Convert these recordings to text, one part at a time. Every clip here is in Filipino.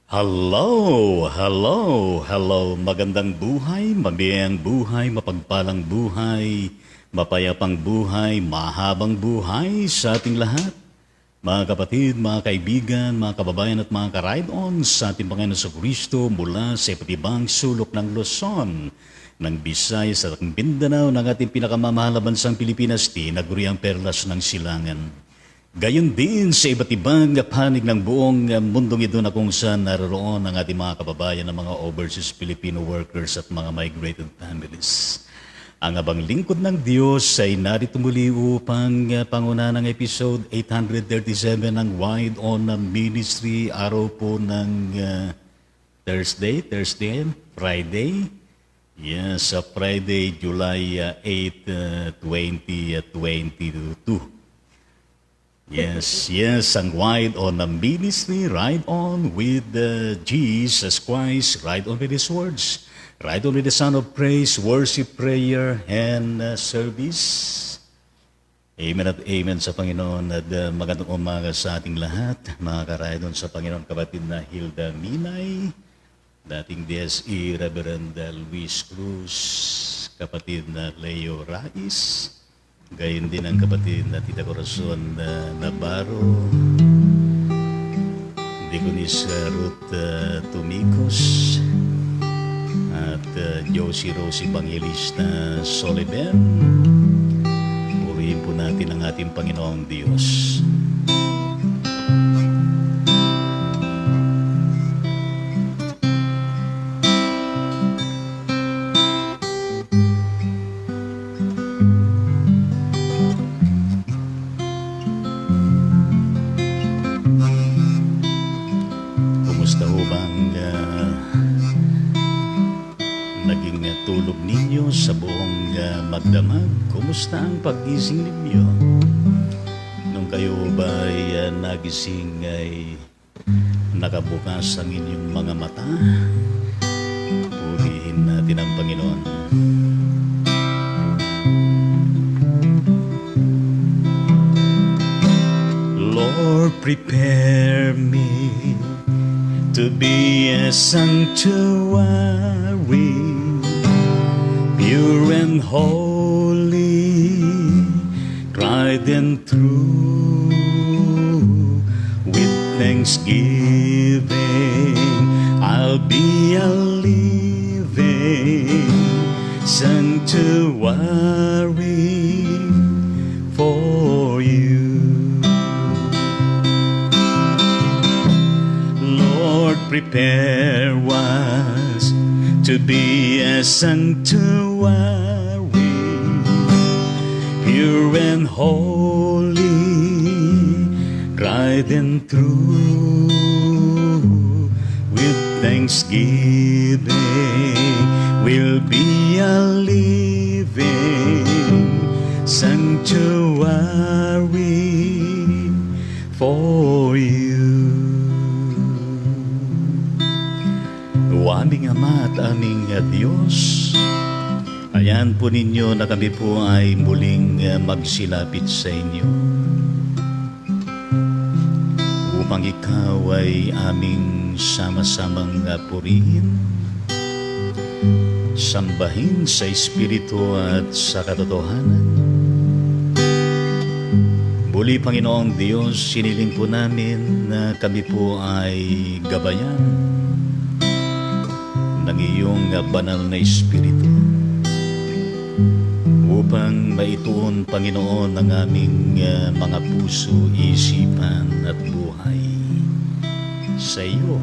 Hello, hello, hello. Magandang buhay, mabiyang buhay, mapagpalang buhay, mapayapang buhay, mahabang buhay sa ating lahat. Mga kapatid, mga kaibigan, mga kababayan at mga ka-ride-on sa ating Panginoon sa Kristo mula sa iba't ibang sulok ng Luzon, ng Visayas at ng Mindanao ng ating pinakamamahal na bansang Pilipinas, tinaguriang perlas ng silangan. Gayon din sa iba't ibang panig ng buong mundong ito na kung saan naroon ang ating mga kababayan ng mga overseas Filipino workers at mga migrated families. Ang abang lingkod ng Diyos ay narito muli upang panguna ng episode 837 ng Wide On Ministry, araw po ng Friday. Yes, Friday, July 8, 2022. Yes, ang Ride On the Ministry, Ride On with Jesus Christ, Ride On with His words, Ride On with the Son of Praise, worship, prayer, and service. Amen at amen sa Panginoon at magandang umaga sa ating lahat, mga ka-Ride On sa Panginoon, kapatid na Hilda Minay, dating DSE Reverend Luis Cruz, kapatid na Leo Rais, gayon din ang kapatid na Tita Corazon Navarro, Deaconess Ruth Tumicos, at Josie Rose Evangelista Soliben. Purihin po natin ang ating Panginoong Diyos. Tulog ninyo sa buong magdamag, kumusta ang pag-gising ninyo? Nung kayo ba ay nagising ay nakabukas ang inyong mga mata, purihin natin ang Panginoon. Lord, prepare me to be a sanctuary, pure and holy, tried and true, with thanksgiving I'll be a living sanctuary for you. Lord, prepare us to be a sanctuary, pure and holy, tried and true, with thanksgiving will be a living sanctuary for you. O aming Ama at aming Diyos, ayan po ninyo na kami po ay muling magsilapit sa inyo upang Ikaw ay aming sama-samang purihin, sambahin sa Espiritu at sa katotohanan. Muli, Panginoong Diyos, siniling po namin na kami po ay gabayan ng iyong banal na Espiritu upang maituon, Panginoon, ang aming mga puso, isipan at buhay sa iyo,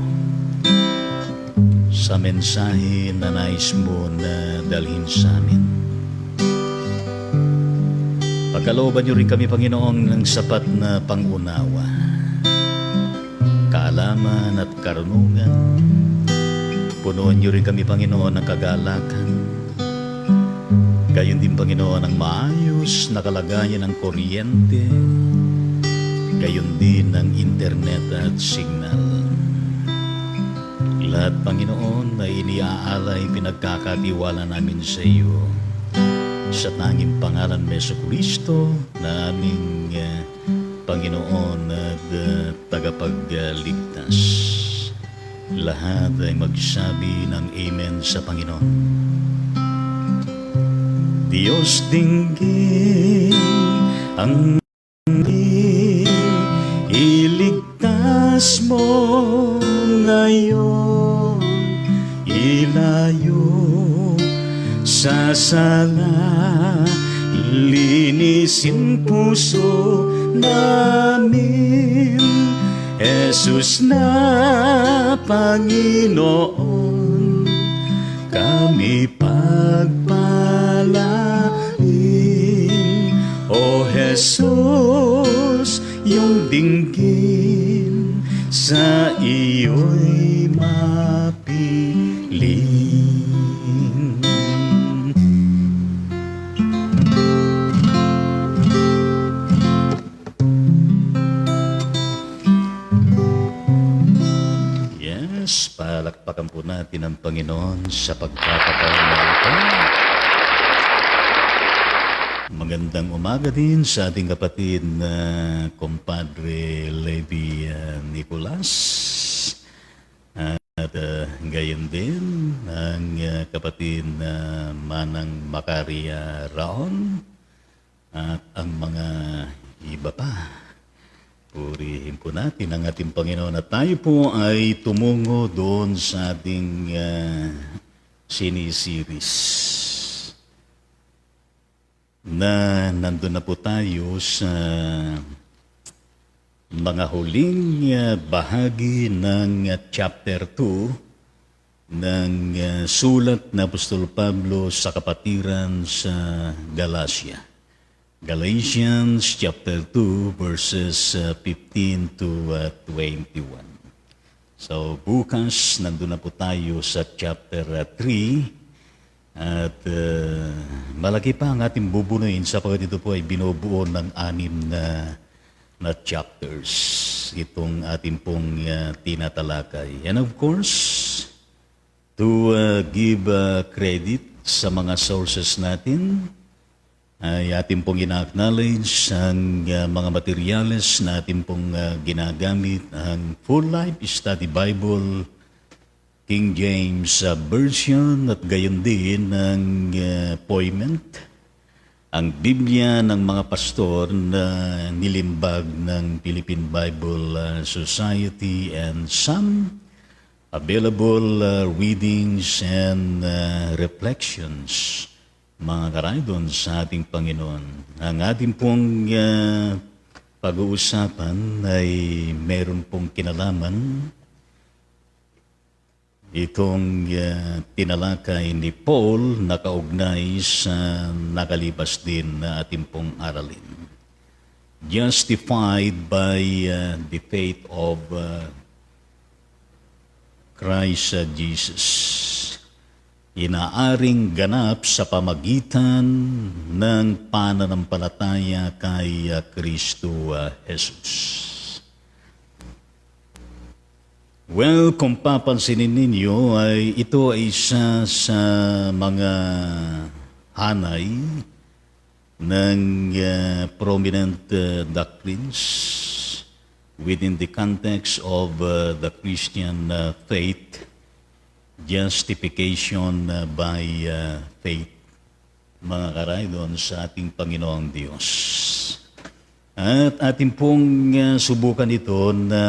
sa mensahe na nais mo na dalhin sa amin. Pagkalooban niyo rin kami, Panginoon, ng sapat na pangunawa, kaalaman at karunungan. Punuan niyo rin kami, Panginoon, ng kagalakan. Gayon din, Panginoon, ang maayos na kalagayan ng kuryente. Gayon din ang internet at signal. Lahat, Panginoon, na iniaalay pinagkakatiwala namin sa iyo sa tanging pangalan ni Jesucristo na aming Panginoon at tagapagligtas. Lahat ay magsabi ng Amen sa Panginoon. Diyos dinggin ang iligtas mo ngayon, ilayo sa sala, linisin puso namin, Jesus na Panginoon, kami pagpalain. O Jesus, yung dinggin sa iyo'y mapiling. Yes, palakpakan po natin ang Panginoon sa pagkakataon na ito. Magandang umaga din sa ating kapatid na Compadre Levi Nicolas. At gayon din ang kapatid na Manang Macaria Raon at ang mga iba pa. Purihin po natin ang ating Panginoon at tayo po ay tumungo doon sa ating siniseries na nandun na po tayo sa mga huling bahagi ng chapter 2 ng sulat na Apostol Pablo sa kapatiran sa Galacia. Galatians chapter 2 verses 15 to 21. So bukas nandun na po tayo sa chapter 3. At malaki pa ang ating bubunuin sapagkat ito po ay binubuo ng 6 na chapters. Itong ating pong tinatalakay. And of course, to give credit sa mga sources natin, ay ating pong ina-acknowledge ang mga materyales na ating pong ginagamit, ang Full Life Study Bible, King James Version at gayon din ang Poiment, ang Biblia ng mga pastor na nilimbag ng Philippine Bible Society, and some available readings and reflections, mga karaydon sa ating Panginoon. Ang ating pong pag-uusapan ay meron pong kinalaman itong tinalakay ni Paul na kaugnay sa nakalipas din na ating pong aralin. Justified by the faith of Christ Jesus. Inaaring ganap sa pamagitan ng pananampalataya kay Kristo Jesus. Well, kung papansinin ninyo, ito ay isa sa mga hanay ng prominent doctrines within the context of the Christian faith, justification by faith, mga karaydon sa ating Panginoong Diyos. At ating pong subukan ito na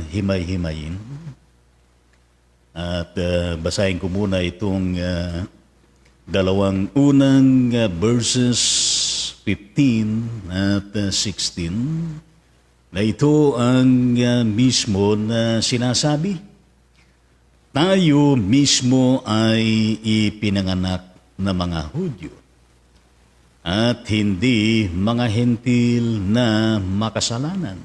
himay-himayin. At basahin ko muna itong dalawang unang verses 15 at 16 na ito ang mismo na sinasabi. Tayo mismo ay ipinanganak na mga Hudyo at hindi mga Hentil na makasalanan.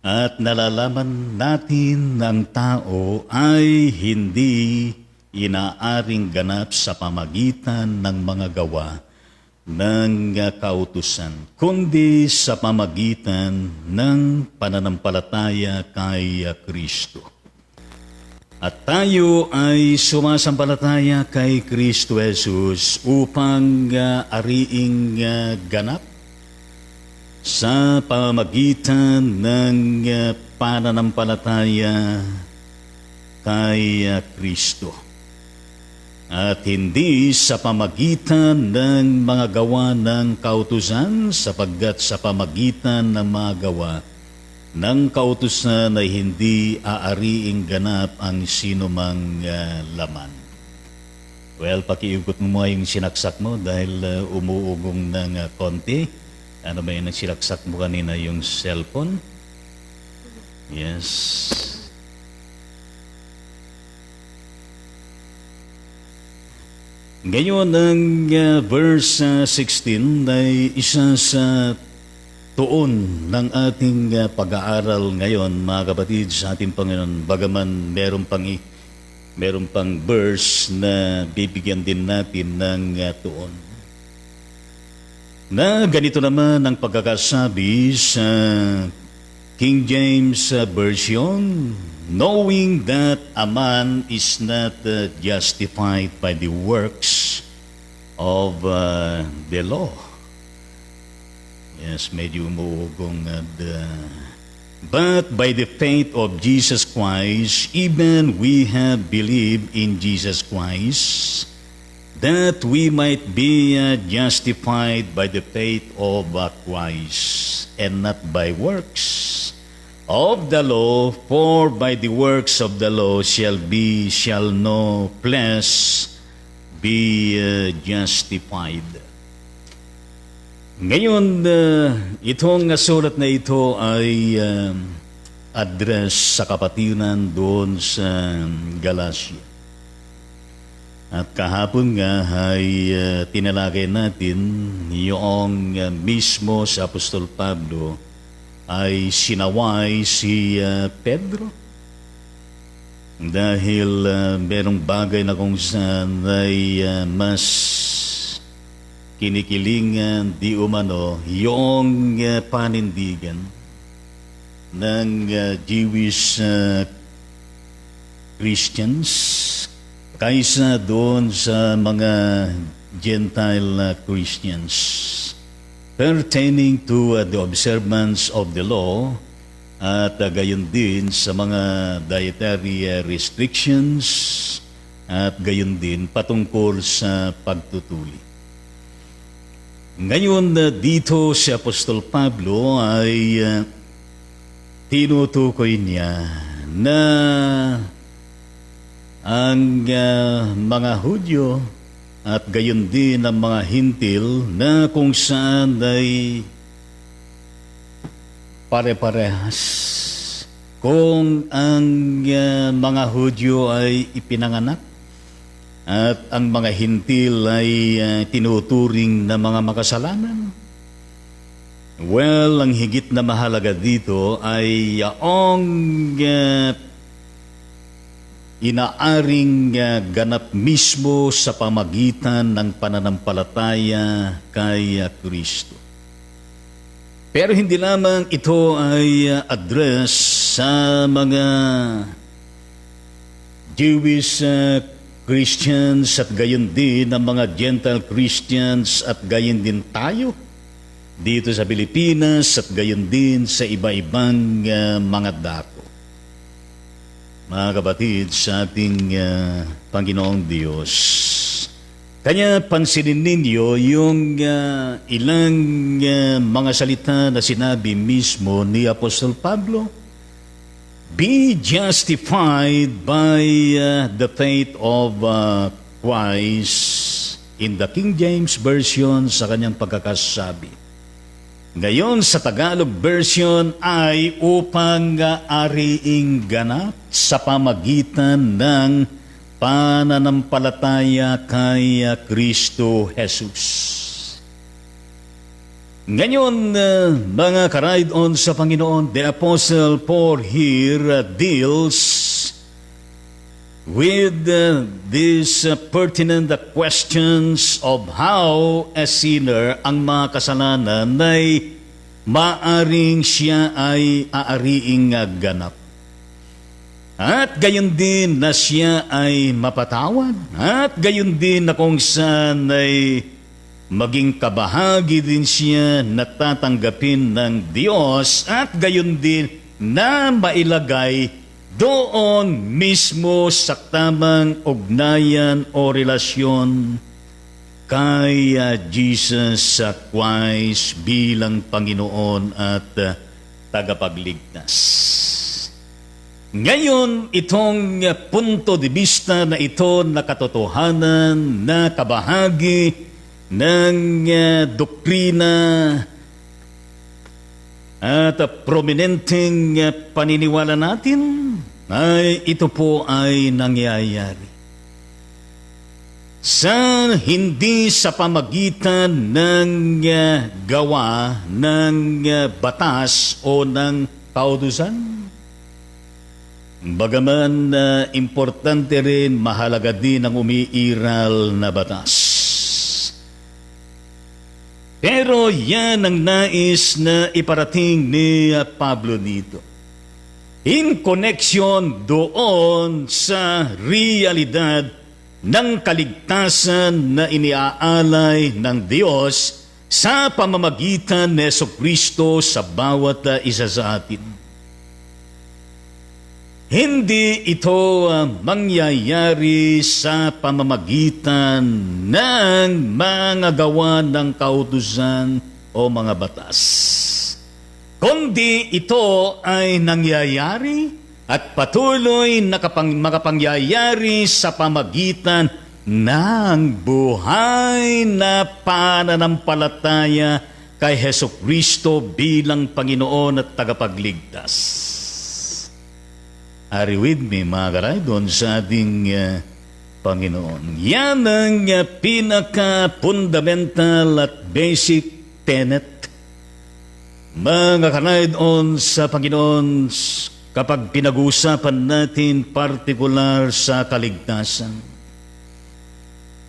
At nalalaman natin ng tao ay hindi inaaring ganap sa pamagitan ng mga gawa ng kautusan, kundi sa pamagitan ng pananampalataya kay Kristo. At tayo ay sumasampalataya kay Kristo Jesus upang ariing ganap sa pamamagitan ng pananampalataya kay Kristo. At hindi sa pamagitan ng mga gawa ng kautusan, sapagkat sa pamagitan ng mga gawa ng kautusan ay hindi aariing ganap ang sinumang laman. Well, pakiugot mo yung sinaksak mo dahil umuugong ng konti. Ano ba yung sinaksak mo kanina, yung cellphone? Yes. Ngayon, ang verse 16 ay isa sa tuon ng ating pag-aaral ngayon, mga kapatid, sa ating Panginoon. Bagaman meron pang verse na bibigyan din natin ng tuon. Na ganito naman ang pagkakasabi sa King James Version, knowing that a man is not justified by the works of the law. Yes, medyo umuugong. But by the faith of Jesus Christ, even we have believed in Jesus Christ, that we might be justified by the faith of Christ, and not by works of the law, for by the works of the law shall no flesh be justified. Ngayon, itong sulat na ito ay address sa kapatiran doon sa Galacia. At kahapon nga ay tinalakay natin yung mismo sa Apostol Pablo ay sinaway si Pedro. Dahil merong bagay na kung saan ay mas kinikilingan di umano yung panindigan ng Jewish Christians kaysa doon sa mga Gentile Christians pertaining to the observance of the law at gayon din sa mga dietary restrictions at gayon din patungkol sa pagtutuli. Ngayon dito si Apostol Pablo ay tinutukoy niya na ang mga Hudyo at gayon din ang mga Hintil na kung saan ay pare-parehas. Kung ang mga Hudyo ay ipinanganak at ang mga Hintil ay tinuturing na mga makasalanan. Well, ang higit na mahalaga dito ay ang inaaring ganap mismo sa pamagitan ng pananampalataya kay Kristo. Pero hindi lamang ito ay address sa mga Jewish Christians at gayon din ang mga Gentile Christians at gayon din tayo dito sa Pilipinas at gayon din sa iba-ibang mga dako. Mga kapatid, sa ating Panginoong Diyos, kanya pansinin ninyo yung ilang mga salita na sinabi mismo ni Apostol Pablo. Be justified by the faith of Christ in the King James Version sa kanyang pagkakasabi. Ngayon sa Tagalog version ay upang ariing ganap sa pamagitan ng pananampalataya kay Kristo Jesus. Ngayon, mga karaydon sa Panginoon, the Apostle Paul here deals with these pertinent questions of how a sinner, ang mga kasalanan ay maaring siya ay aariing ganap. At gayon din na siya ay mapatawad. At gayon din na kung saan ay maging kabahagi din siya na tatanggapin ng Diyos. At gayon din na mailagay doon mismo sa tamang ugnayan o relasyon kay Jesus Christ bilang Panginoon at tagapagligtas. Ngayon, itong punto de vista na ito na katotohanan na kabahagi ng doktrina at prominenteng paniniwala natin ay ito po ay nangyayari hindi sa pamagitan ng gawa ng batas o ng kautusan. Bagaman importante rin, mahalaga din ang umiiral na batas. Pero yan ang nais na iparating ni Pablo dito. In connection doon sa realidad ng kaligtasan na iniaalay ng Diyos sa pamamagitan ni Jesucristo sa bawat isa sa atin. Hindi ito mangyayari sa pamamagitan ng mga gawa ng kautusan o mga batas. Kundi ito ay nangyayari at patuloy na makapangyayari sa pamagitan ng buhay na pananampalataya kay Jesucristo bilang Panginoon at tagapagligtas. Are you with me, mga karaydon, sa ating Panginoon? Yan ang pinaka-fundamental at basic tenet, mga karaydon, sa Panginoon kapag pinag-uusapan natin partikular sa kaligtasan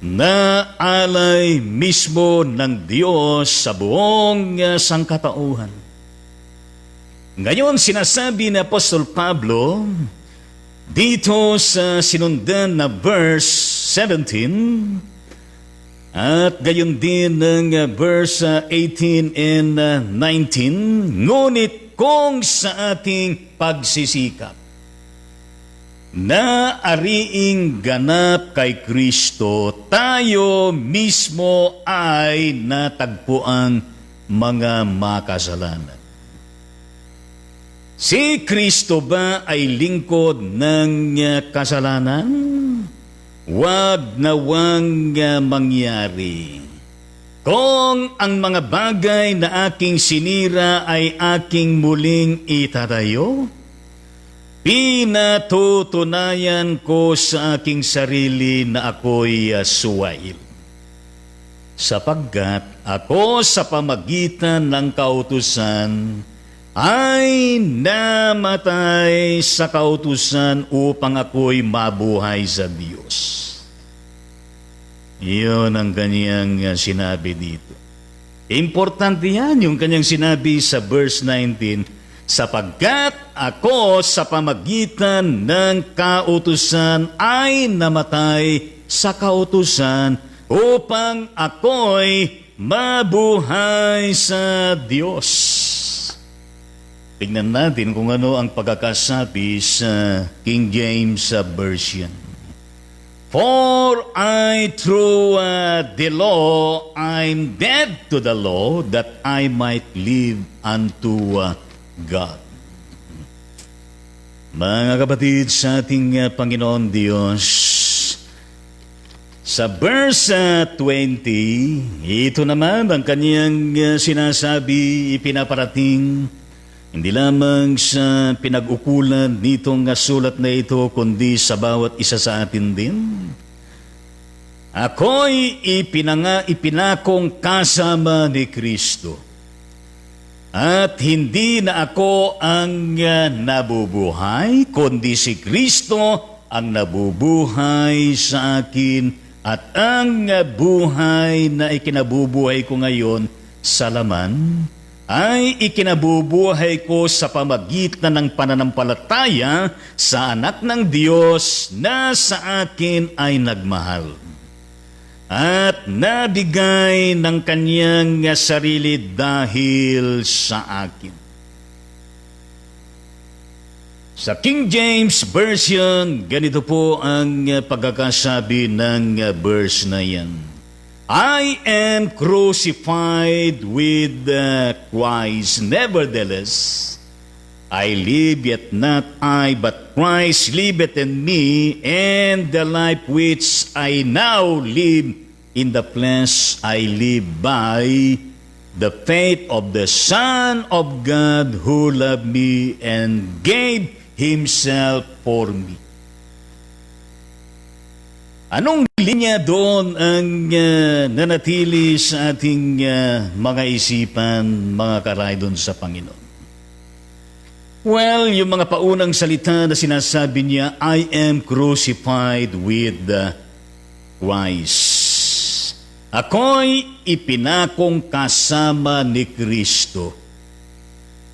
na alay mismo ng Diyos sa buong sangkatauhan. Ngayon, sinasabi ni Apostol Pablo dito sa sinundan na verse 17 at gayon din ng verse 18 and 19, ngunit kung sa ating pagsisikap na ariing ganap kay Kristo, tayo mismo ay natagpuang mga makasalanan. Si Kristo ba ay lingkod ng kasalanan? Huwag nawang mangyari. Kung ang mga bagay na aking sinira ay aking muling itatayo, pinatutunayan ko sa aking sarili na ako'y suwail. Sapagkat ako sa pamagitan ng kautusan ay namatay sa kautusan upang ako'y mabuhay sa Diyos. Iyon ang kanyang sinabi dito. Importante yan, yung kanyang sinabi sa verse 19, sapagkat ako sa pamagitan ng kautusan ay namatay sa kautusan upang ako'y mabuhay sa Diyos. Tingnan natin kung ano ang pagkakasabi sa King James Version. For I through the law I'm dead to the law that I might live unto God. Mga kapatid sa ating Panginoon Diyos, sa verse 20, ito naman ang kanyang sinasabi, ipinaparating, hindi lamang sa pinag-ukulan nitong sulat na ito, kundi sa bawat isa sa atin din. Ako'y ipinakong kasama ni Kristo. At hindi na ako ang nabubuhay, kundi si Kristo ang nabubuhay sa akin. At ang buhay na ikinabubuhay ko ngayon sa laman, ay ikinabubuhay ko sa pamagitan ng pananampalataya sa anak ng Diyos na sa akin ay nagmahal at nabigay ng kanyang sarili dahil sa akin. Sa King James Version, ganito po ang pagkakasabi ng verse na yan. I am crucified with Christ. Nevertheless, I live, yet not I, but Christ liveth in me, and the life which I now live in the flesh, I live by the faith of the Son of God who loved me and gave Himself for me. Anong linya doon ang nanatili sa ating mga isipan, mga karaydon sa Panginoon? Well, yung mga paunang salita na sinasabi niya, I am crucified with Christ. Ako'y ipinakong kasama ni Kristo.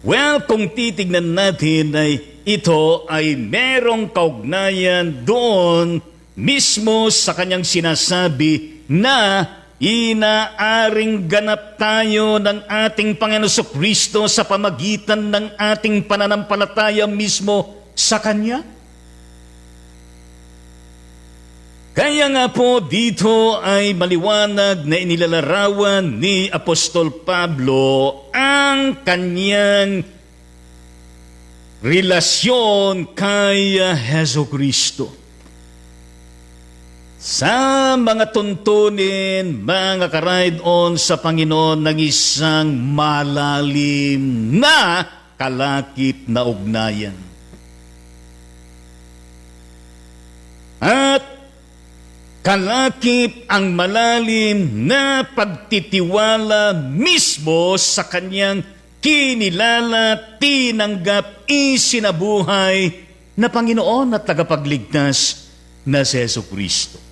Well, kung titignan natin ay ito ay merong kaugnayan doon mismo sa kanyang sinasabi na inaaring ganap tayo ng ating Panginoon Kristo sa pamagitan ng ating pananampalataya mismo sa Kanya. Kaya nga po dito ay maliwanag na inilalarawan ni Apostol Pablo ang kanyang relasyon kay Jesucristo. Sa mga tuntunin, mga karaydon sa Panginoon ng isang malalim na kalakip na ugnayan. At kalakip ang malalim na pagtitiwala mismo sa kanyang kinilala, tinanggap, isinabuhay na Panginoon at tagapagligtas na si Jesucristo.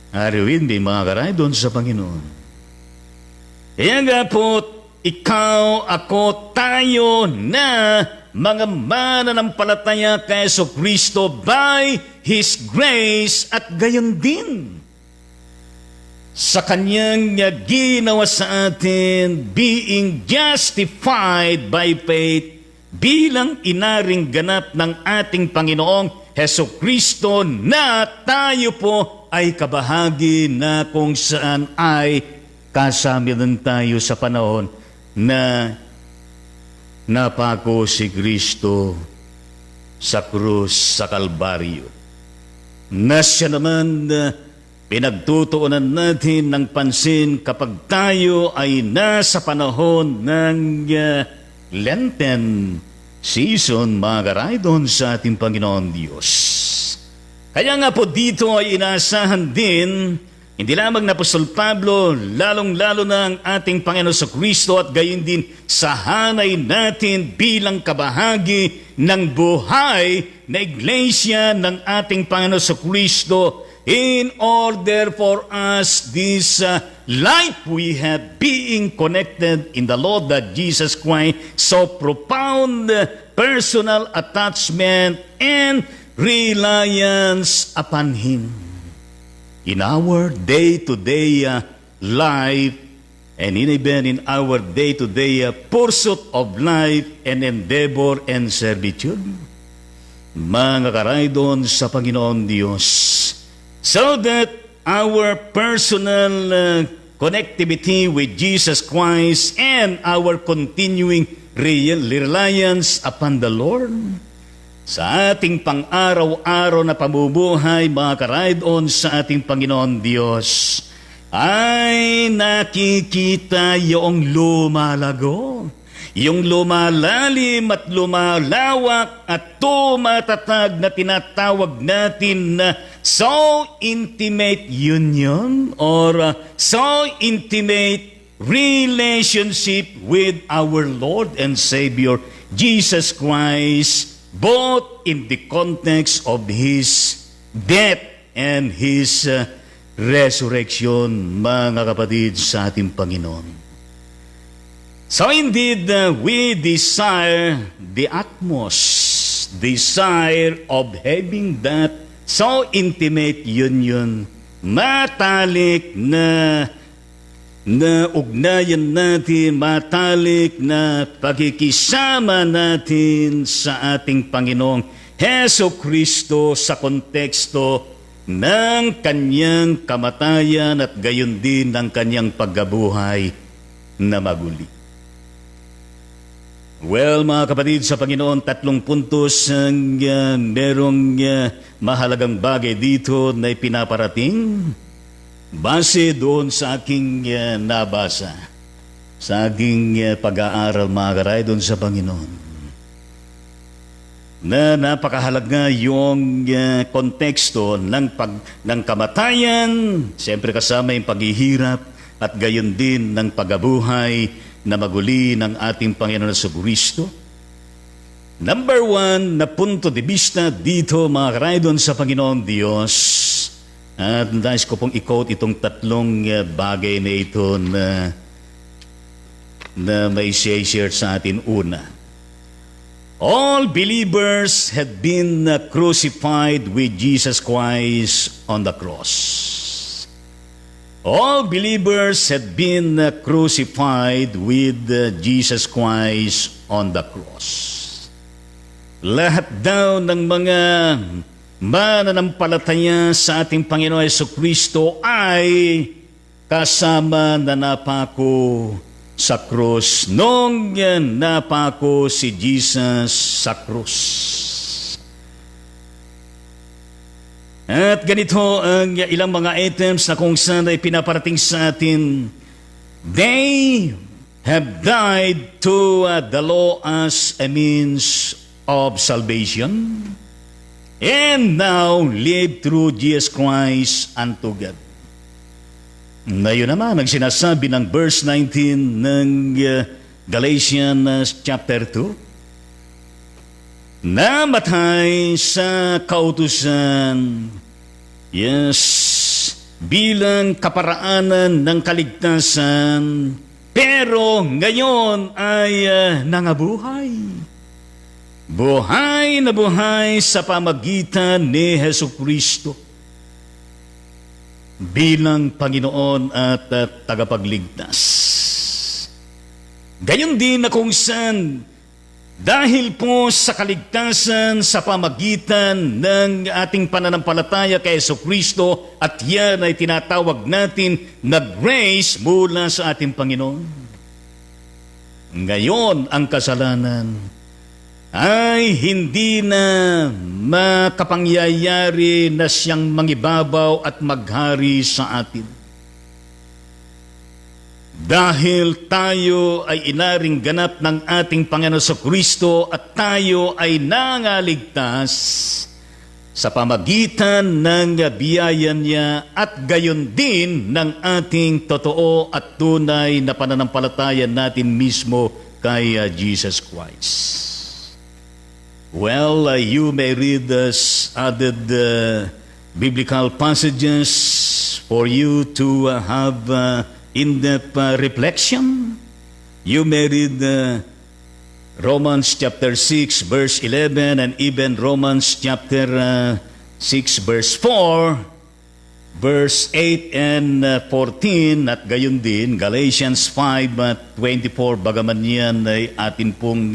Ariwin, mga karaydon sa Panginoon. Kaya nga po, ikaw, ako, tayo na mga mananampalataya kay Jesucristo by His grace at gayon din sa Kanyang ginawa sa atin, being justified by faith bilang inaring ganap ng ating Panginoong Jesucristo na tayo po ay kabahagi na kung saan ay kasama din tayo sa panahon na napako si Kristo sa krus sa Kalbaryo. Na siya naman pinagtutuunan natin ng pansin kapag tayo ay nasa panahon ng Lenten season, mga karaydon sa ating Panginoon Diyos. Kaya nga po dito ay inaasahan din, hindi lamang na Apostol Pablo, lalong-lalo na ang ating Panginoon sa Kristo at gayon din sa hanay natin bilang kabahagi ng buhay na iglesia ng ating Panginoon sa Kristo, in order for us this life we have being connected in the Lord that Jesus Christ, so profound personal attachment and reliance upon Him. In our day-to-day life and even in our day-to-day pursuit of life and endeavor and servitude, mga karaydon sa Panginoon Diyos, so that our personal connectivity with Jesus Christ and our continuing reliance upon the Lord sa ating pang-araw-araw na pamumuhay, mga karaydon sa ating Panginoon Diyos, ay nakikita yung lumalago, yung lumalalim at lumalawak at tumatatag na tinatawag natin na so intimate union or so intimate relationship with our Lord and Savior Jesus Christ, both in the context of His death and His resurrection, mga kapatid sa ating Panginoon. So indeed, we desire the utmost desire of having that so intimate union, matalik na na ugnayan natin, matalik na pagkikisama natin sa ating Panginoong Heso Kristo sa konteksto ng kanyang kamatayan at gayon din ng kanyang pagkabuhay na maguli. Well, mga kapatid sa Panginoon, 3 puntos ang merong mahalagang bagay dito na ipinaparating base doon sa aking nabasa, sa aking pag-aaral, mga karay, doon sa Panginoon. Na napakahalaga yung konteksto ng kamatayan, siyempre kasama yung paghihirap at gayon din ng pagkabuhay na maguli ng ating Panginoon sa Kristo. Number 1 na punto de vista dito, mga karaydon sa Panginoon Diyos. At nais ko pong i-quote itong 3 bagay na ito na may share sa atin. Una, all believers had been crucified with Jesus Christ on the cross. All believers had been crucified with Jesus Christ on the cross. Lahat daw ng mga mananampalataya sa ating Panginoon Jesucristo ay kasama na napako sa krus. Nung napako si Jesus sa krus. At ganito ang ilang mga items na kung saan ay pinaparating sa atin. They have died to the law as a means of salvation and now live through Jesus Christ unto God. Ngayon naman, ang sinasabi ng verse 19 ng Galatians chapter 2, namatay sa kautusan, yes, bilang kaparaanan ng kaligtasan, pero ngayon ay nangabuhay. Buhay na buhay sa pamagitan ni Jesucristo bilang Panginoon at tagapagligtas. Gayon din na kung saan dahil po sa kaligtasan sa pamagitan ng ating pananampalataya kay Jesucristo at yan ay tinatawag natin na grace mula sa ating Panginoon. Ngayon, ang kasalanan ay hindi na makapangyayari na siyang mangibabaw at maghari sa atin. Dahil tayo ay inaring ganap ng ating Panginoon sa Kristo at tayo ay nangaligtas sa pamagitan ng biyaya niya at gayon din ng ating totoo at tunay na pananampalataya natin mismo kay Jesus Christ. Well, you may read added biblical passages for you to have in-depth reflection. You may read Romans chapter 6 verse 11 and even Romans chapter 6 verse 4, verse 8 and 14 at gayon din Galatians 5:24 bagaman yan ay atin pong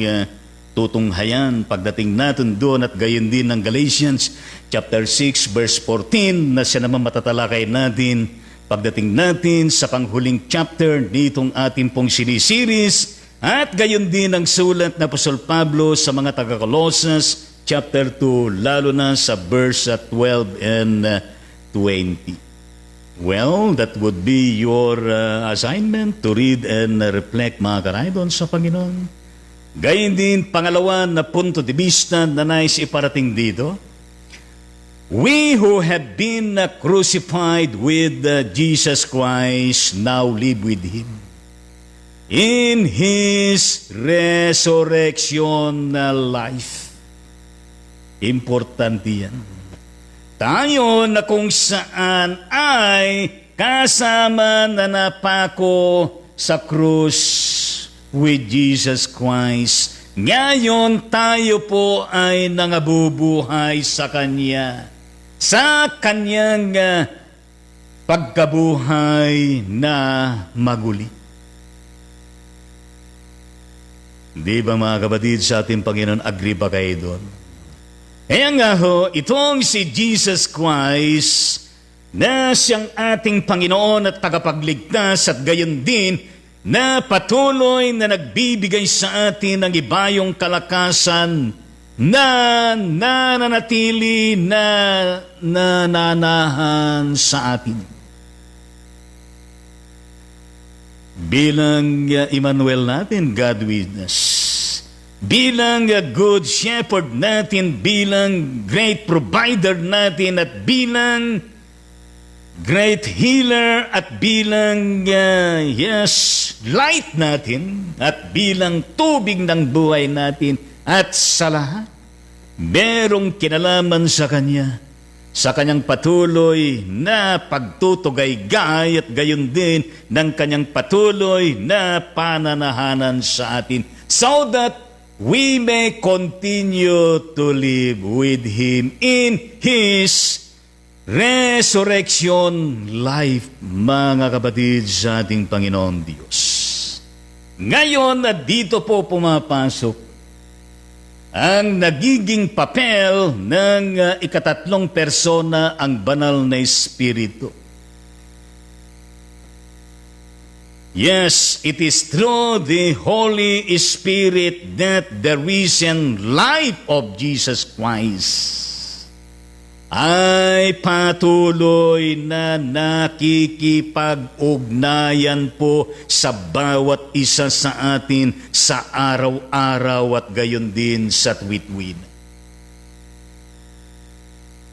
tutunghayan pagdating natin doon at gayon din ng Galatians chapter 6 verse 14 na siya naman matatalakay natin pagdating natin sa panghuling chapter nitong ating pong sinisiris at gayon din ang sulat na Apostol Pablo sa mga taga-Colossus chapter 2 lalo na sa verse 12 and 20. Well, that would be your assignment to read and reflect, mga karaydon sa Panginoon. Gayon din pangalawa na punto de vista na nais iparating dito. We who have been crucified with Jesus Christ now live with Him in His resurrection life. Importante yan. Tayo na kung saan ay kasama na napako sa krus with Jesus Christ. Ngayon tayo po ay nangabubuhay sa Kanya. Sa Kanyang pagkabuhay na maguli. Di ba mga kapatid sa ating Panginoon, agree ba kayo doon? Kaya nga ho, itong si Jesus Christ na siyang ating Panginoon at tagapagligtas at gayon din na patuloy na nagbibigay sa atin ng ibayong kalakasan na nananatili na nananahan sa atin. Bilang Emmanuel natin, God with us. Bilang good shepherd natin, bilang great provider natin, at bilang great healer, at bilang, light natin, at bilang tubig ng buhay natin, at sa lahat, merong kinalaman sa Kanya, sa Kanyang patuloy na pagtutugay-gay at gayon din ng Kanyang patuloy na pananahanan sa atin, so that we may continue to live with Him in His resurrection life, mga kapatid sa ating Panginoon Diyos. Ngayon na dito po pumapasok ang nagiging papel ng ikatatlong persona, ang banal na Espiritu. Yes, it is through the Holy Spirit that the risen life of Jesus Christ ay patuloy na nakikipag-ugnayan po sa bawat isa sa atin sa araw-araw at gayon din sa tuwid-tuwid.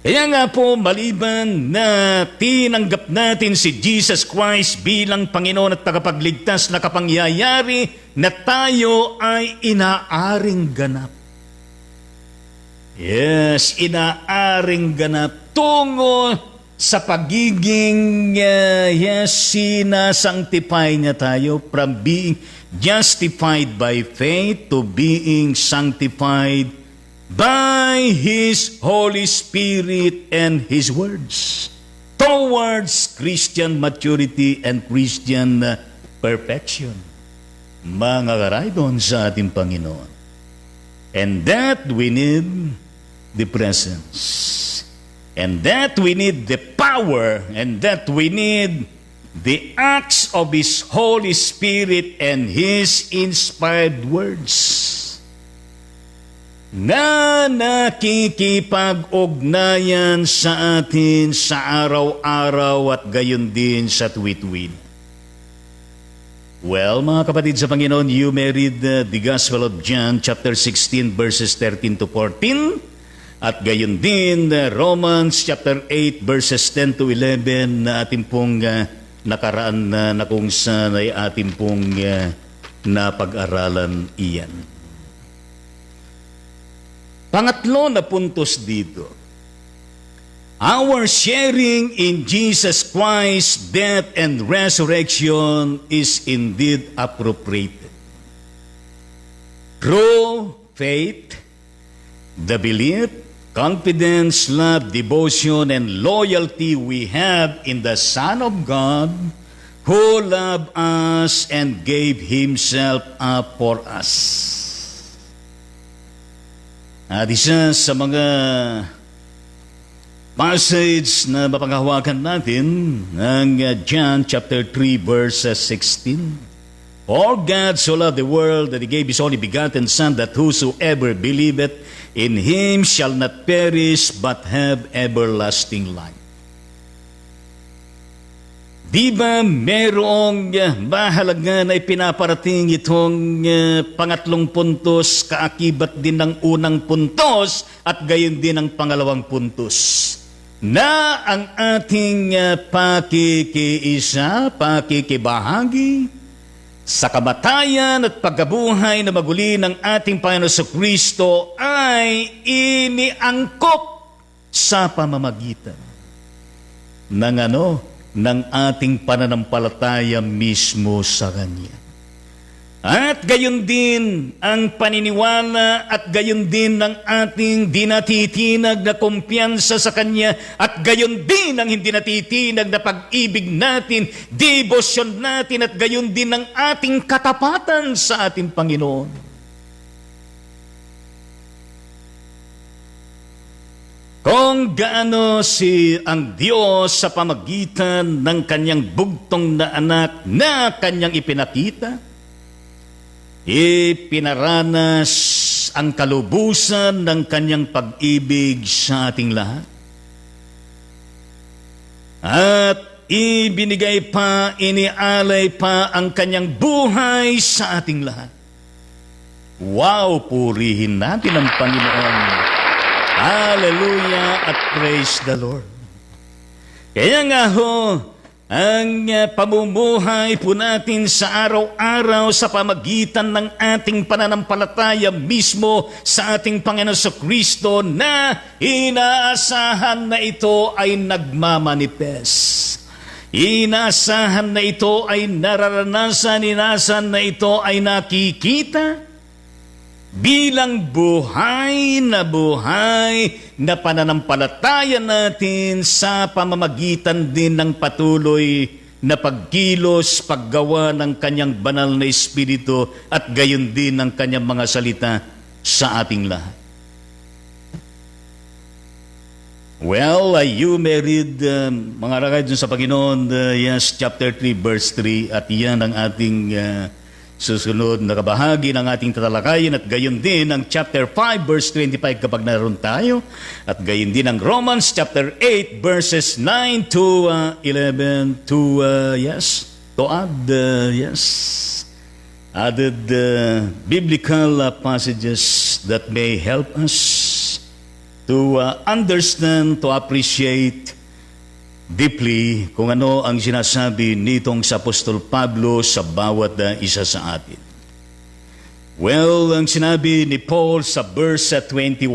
Kaya nga po, maliban na tinanggap natin si Jesus Christ bilang Panginoon at tagapagligtas na kapangyayari, na tayo ay inaaring ganap. Yes, inaaring ganap tungo sa pagiging sinasanctify niya tayo from being justified by faith to being sanctified by His Holy Spirit and His words towards Christian maturity and Christian perfection. Mga karaydon sa ating Panginoon. And that we need the presence. And that we need the power. And that we need the acts of His Holy Spirit and His inspired words na nakikipag-ugnayan sa atin sa araw-araw at gayon din sa tuwid-tuwid. Well, mga kapatid sa Panginoon, you may read the Gospel of John, chapter 16, verses 13 to 14, at gayon din Romans, chapter 8, verses 10 to 11, na ating pong nakaraan na kung saan ay ating pong napag-aralan iyan. Pangatlo na puntos dito, our sharing in Jesus Christ's death and resurrection is indeed appropriated. Through faith, the belief, confidence, love, devotion, and loyalty we have in the Son of God who loved us and gave Himself up for us. At isa sa mga passage na mapanghawakan natin ng John chapter 3 verse 16. For God so loved the world that He gave His only begotten Son, that whosoever believeth in Him shall not perish but have everlasting life. Di ba merong mahalaga na ipinaparating itong pangatlong puntos, kaakibat din ng unang puntos at gayon din ang pangalawang puntos, na ang ating pakikiisa, pakikibahagi sa kamatayan at pagkabuhay na maguli ng ating Panginoon Kristo ay iniangkop sa pamamagitan ng ng ating pananampalataya mismo sa Kanya. At gayon din ang paniniwala at gayon din ang ating dinatitinag na kumpiyansa sa Kanya at gayon din ang hindi natitinag na pag-ibig natin, debosyon natin at gayon din ang ating katapatan sa ating Panginoon. Kung gaano ang Diyos sa pamagitan ng Kanyang bugtong na anak na Kanyang ipinakita, ipinaranas ang kalubusan ng Kanyang pag-ibig sa ating lahat. At ibinigay pa, inialay pa ang Kanyang buhay sa ating lahat. Wow! Purihin natin ang Panginoon. Hallelujah at praise the Lord. Kaya nga ho, ang pamumuhay po natin sa araw-araw sa pamagitan ng ating pananampalataya mismo sa ating Panginoon Kristo na inaasahan na ito ay nagmamanifest. Inaasahan na ito ay nararanasan, inaasahan na ito ay nakikita bilang buhay na pananampalataya natin sa pamamagitan din ng patuloy na pagkilos, paggawa ng Kanyang banal na Espiritu at gayon din ng Kanyang mga salita sa ating lahat. Well, you may read, mga rakay dun sa Panginoon, yes, chapter 3, verse 3, at yan ang ating susunod na kabahagi ng ating tatalakayin at gayon din ang chapter 5 verse 25 kapag naroon tayo at gayon din ang Romans chapter 8 verses 9 to 11 to added biblical passages that may help us to understand, to appreciate deeply kung ano ang sinasabi nitong sa Apostol Pablo sa bawat isa sa atin. Well, ang sinabi ni Paul sa verse 21,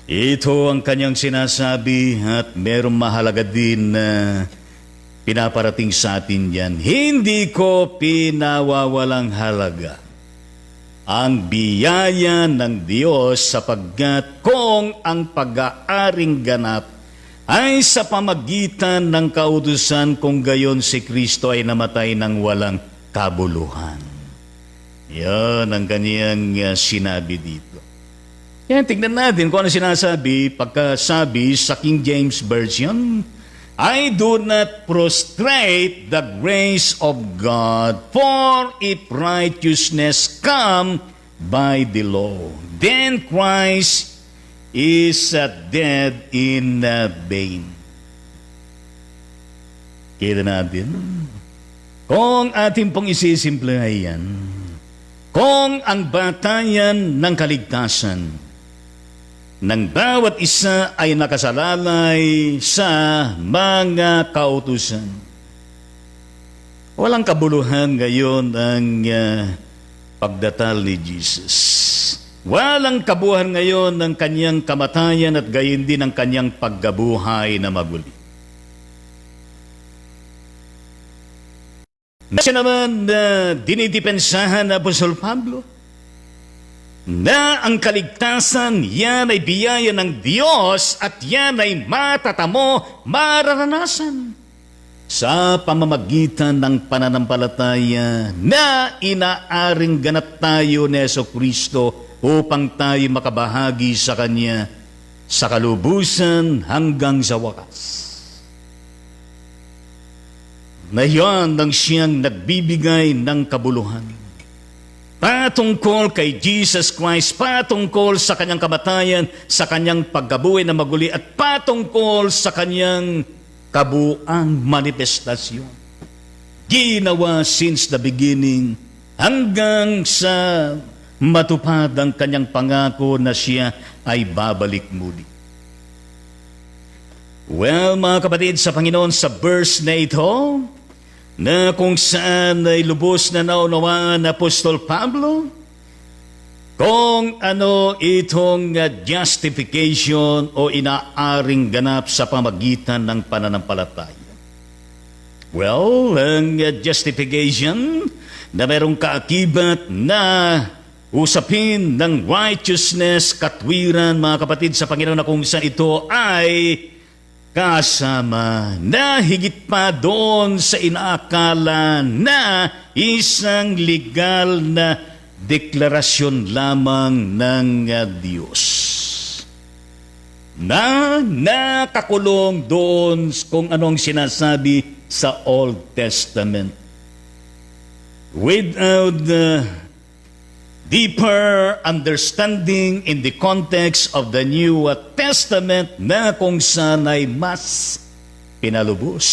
ito ang kanyang sinasabi at merong mahalaga din na pinaparating sa atin yan. Hindi ko pinawawalang halaga ang biyaya ng Diyos sapagkat kung ang pag-aaring ganap ay sa pamagitan ng kautusan kung gayon si Kristo ay namatay ng walang kabuluhan. Yan ang kaniyang sinabi dito. Yan, tignan natin kung ano sinasabi pagkasabi sa King James Version. I do not prostrate the grace of God, for if righteousness come by the law, then Christ is dead in vain. Kita natin. Kung ating pong isisimplay yan, kung ang batayan ng kaligtasan ng bawat isa ay nakasalalay sa mga kautusan, walang kabuluhan ngayon ang pagdatal ni Jesus. Walang kabuhan ngayon ng Kanyang kamatayan at gayon din ang Kanyang paggabuhay na maguli. Siya naman dinidepensahan na Apostol Pablo na ang kaligtasan, yan ay biyaya ng Diyos at yan ay matatamo, mararanasan sa pamamagitan ng pananampalataya na inaaring ganap tayo ni Jesucristo upang tayo makabahagi sa Kanya sa kalubusan hanggang sa wakas. Na yan ang siyang nagbibigay ng kabuluhan. Patungkol kay Jesus Christ, patungkol sa Kanyang kamatayan, sa Kanyang pagkabuhay na maguli, at patungkol sa Kanyang kabuang manifestasyon. Ginawa since the beginning hanggang sa matupad ang Kanyang pangako na siya ay babalik muli. Well, mga kapatid sa Panginoon, sa verse na ito, na kung saan ay lubos na naunawaan na Apostol Pablo, kung ano itong justification o inaaring ganap sa pamagitan ng pananampalataya. Well, ang justification na mayroong kaakibat na usapin ng righteousness, katwiran, mga kapatid, sa Panginoon, na kung saan ito ay kasama na higit pa doon sa inaakala na isang legal na deklarasyon lamang ng Diyos na nakakulong doon kung anong sinasabi sa Old Testament. Without deeper understanding in the context of the New Testament na kung saan ay mas pinalubos,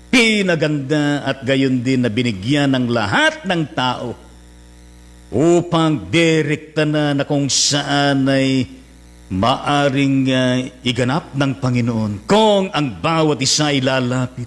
pinaganda at gayon din na binigyan ng lahat ng tao upang direkta na kung saan ay maaring iganap ng Panginoon kung ang bawat isa ilalapit.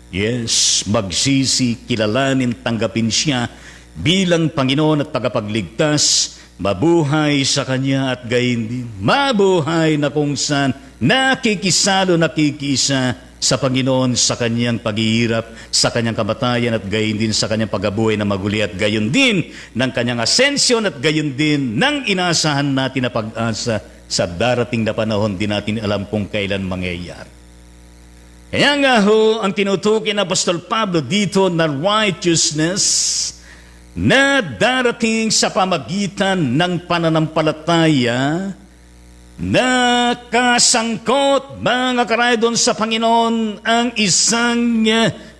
Yes, magsisi, kilalanin, tanggapin siya bilang Panginoon at tagapagligtas, mabuhay sa Kanya at gayon din mabuhay na kung saan nakikisalo, nakikisa sa Panginoon sa Kanyang paghihirap, sa Kanyang kamatayan at gayon din sa Kanyang pagkabuhay na maguli at gayon din ng Kanyang asensyon at gayon din ng inaasahan natin na pag-asa sa darating na panahon din natin alam kung kailan mangyayari. Kaya nga ho, ang tinutukoy ng Apostol Pablo dito na righteousness na darating sa pamagitan ng pananampalataya na kasangkot, mga karaydon, sa Panginoon ang isang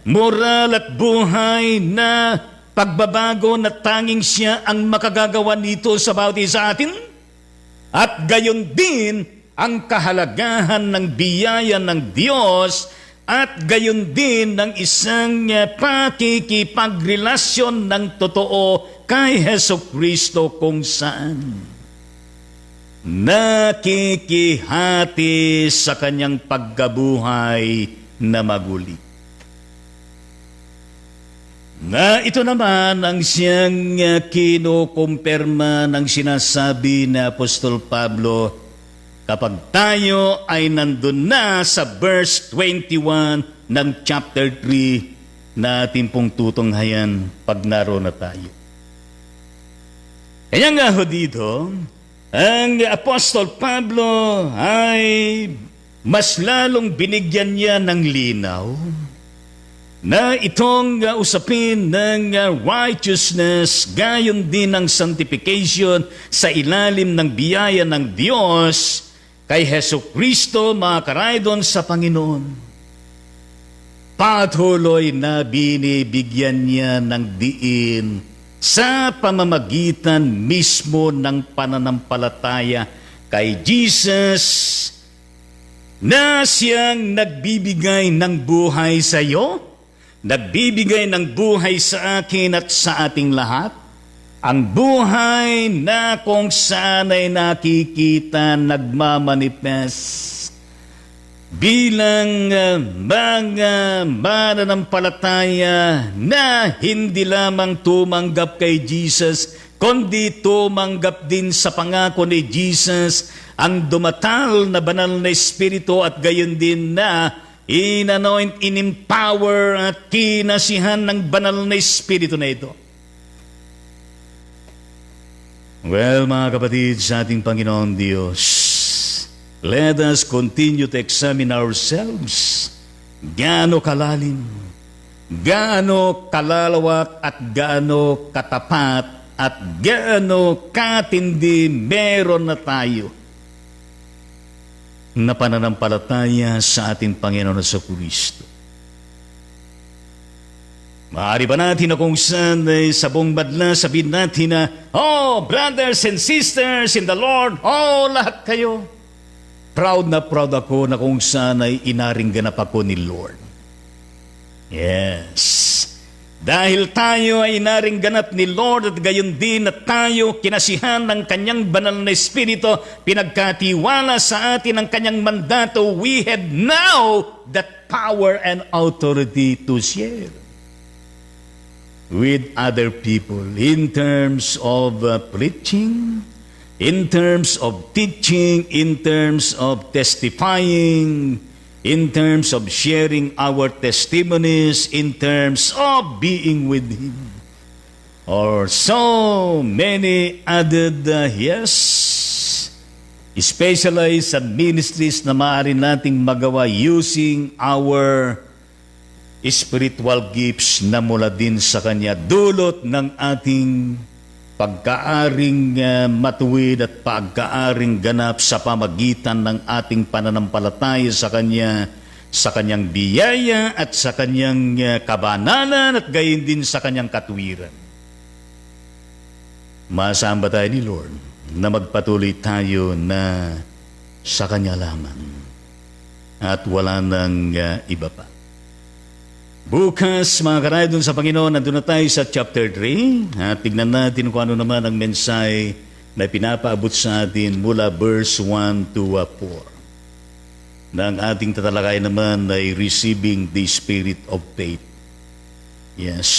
moral at buhay na pagbabago na tanging siya ang makagagawa nito sa bawat isa atin. At gayon din ang kahalagahan ng biyaya ng Diyos at gayon din ng isang pakikipagrelasyon ng totoo kay Hesukristo kung saan nakikihati sa Kanyang pagkabuhay na maguli. Na ito naman ang siyang kinukumpirma ng sinasabi ni Apostol Pablo kapag tayo ay nandun na sa verse 21 ng chapter 3 na ating pong tutunghayan pag naroon na tayo. Kaya nga ho dito, ang Apostol Pablo ay mas lalong binigyan niya ng linaw na itong usapin ng righteousness, gayon din ng sanctification sa ilalim ng biyaya ng Diyos kay Hesukristo, mga karaydon, sa Panginoon. Patuloy na binibigyan niya ng diin sa pamamagitan mismo ng pananampalataya kay Jesus na siyang nagbibigay ng buhay sa iyo, nagbibigay ng buhay sa akin at sa ating lahat. Ang buhay na kung saan ay nakikita, nagmamanifest bilang mga mananampalataya na hindi lamang tumanggap kay Jesus, kundi tumanggap din sa pangako ni Jesus, ang dumatal na banal na Espiritu at gayon din na in-anoint, in-empower at kinasihan ng banal na Espiritu na ito. Well, mga kapatid, sa ating Panginoon Diyos, let us continue to examine ourselves. Gaano kalalim, gaano kalalawak at gaano katapat at gaano katindi meron na tayo na pananampalataya sa ating Panginoon sa Kristo. Maaari ba natin na kung saan sa buong badla sabihin natin na, oh, brothers and sisters in the Lord, oh, lahat kayo. Proud na proud ako na kung saan ay inaringganap ako ni Lord. Yes. Dahil tayo ay inaringganap ni Lord at gayon din na tayo kinasihan ng Kanyang banal na Espiritu, pinagkatiwala sa atin ang Kanyang mandato, we have now that power and authority to share with other people in terms of preaching, in terms of teaching, in terms of testifying, in terms of sharing our testimonies, in terms of being with Him. or so many added, yes, specialized ministries na maaari nating magawa using our spiritual gifts na mula din sa Kanya, dulot ng ating pagkaaring matuwid at pagkaaring ganap sa pamagitan ng ating pananampalataya sa Kanya, sa Kanyang biyaya at sa Kanyang kabanalan at gayon din sa Kanyang katuwiran. Maasahan ba tayo ni Lord na magpatuloy tayo na sa Kanya lamang at wala nang iba pa? Bukas, mga karaydon sa Panginoon, nandun na tayo sa chapter 3 at tignan natin kung ano naman ang mensahe na pinapaabot sa atin mula verse 1 to 4. Na ang ating tatalakay naman ay receiving the spirit of faith. Yes,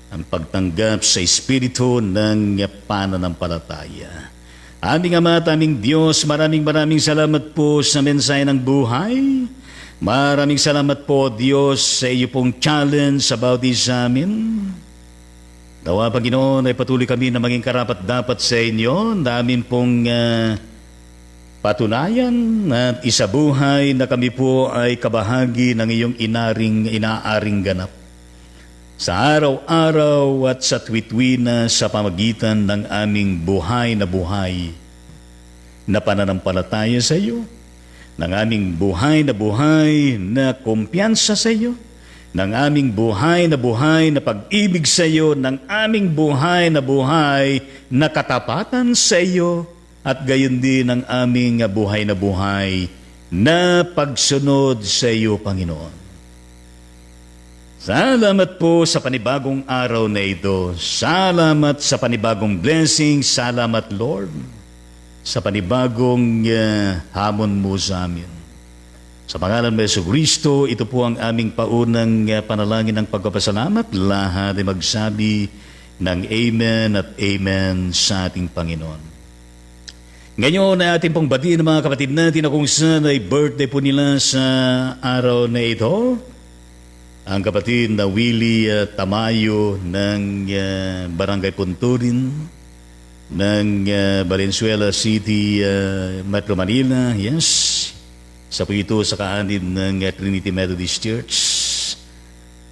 ang pagtanggap sa espiritu ng pananampalataya. Aming Ama at aming Diyos, maraming salamat po sa mensahe ng buhay. Maraming salamat po, Diyos, sa iyo pong challenge about this amin. Nawa, Panginoon, ay patuloy kami na maging karapat-dapat sa inyo. Namin pong patunayan at isabuhay na kami po ay kabahagi ng iyong inaaring ganap. Sa araw-araw at sa tuwid-tuwina sa pamagitan ng aming buhay na pananampalataya sa iyo, ng aming buhay na kumpiyansa sa iyo, ng aming buhay na pag-ibig sa iyo, ng aming buhay na katapatan sa iyo, at gayon din ang aming buhay na pagsunod sa iyo, Panginoon. Salamat po sa panibagong araw na ito. Salamat sa panibagong blessing. Salamat, Lord, sa panibagong hamon mo sa amin. Sa pangalan ng Jesucristo, ito po ang aming paunang panalangin ng pagpapasalamat. Lahat ay magsabi ng Amen at Amen sa ating Panginoon. Ngayon ay ating pong batiin ng mga kapatid natin na kung saan ay birthday po nila sa araw na ito. Ang kapatid na Willie Tamayo ng Barangay Punturin ng Valenzuela City, Metro Manila. Yes, sa po ito sa kaanib ng Trinity Methodist Church.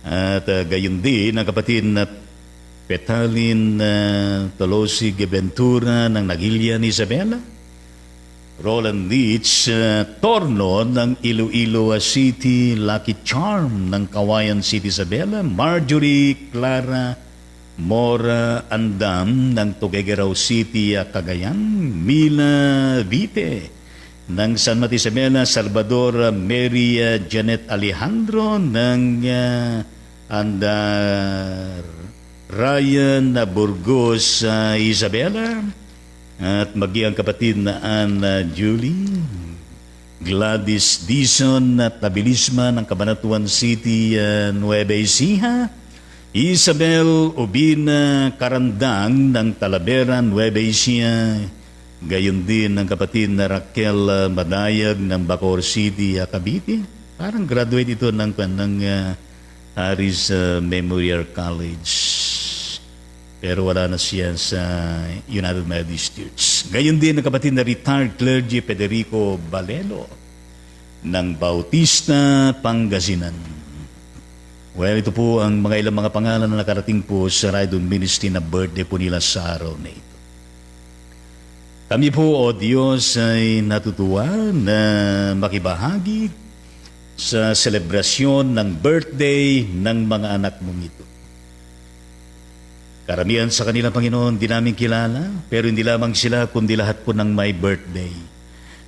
At gayon din ang kapatid na Petalin Tolosig Ventura ng Nagilian, Isabela. Roland Leach Torno ng Iloilo City, Lucky Charm ng Kawayan City, Isabela. Marjorie Clara Mora Andam ng Tuguegarao City, Cagayan. Mila Vite ng San Mateo, Isabela. Salvador Mary Janet Alejandro ng Andar. Ryan Burgos, Isabela. At maging ang kapatid na Anna Julie, Gladys Dison at Tabilisma ng Cabanatuan City, Nueva Ecija. Isabel Ubina Karandang ng Talavera, Nueva Ecija. Gayon din ang kapatid na Raquel Madayag ng Bacoor City, Cavite. Parang graduate ito ng Harris Memorial College. Pero wala na siya sa United Methodist Church. Gayon din ang kapatid na retired clergy Federico Balelo ng Bautista, Pangasinan. Well, ito po ang mga ilang mga pangalan na nakarating po sa Raydon Ministry na birthday po nila sa araw na ito. Kami po, O Diyos, ay natutuwa na makibahagi sa selebrasyon ng birthday ng mga anak mong ito. Karamihan sa kanila, Panginoon, di namin kilala, pero hindi lamang sila, kundi lahat po ng may birthday.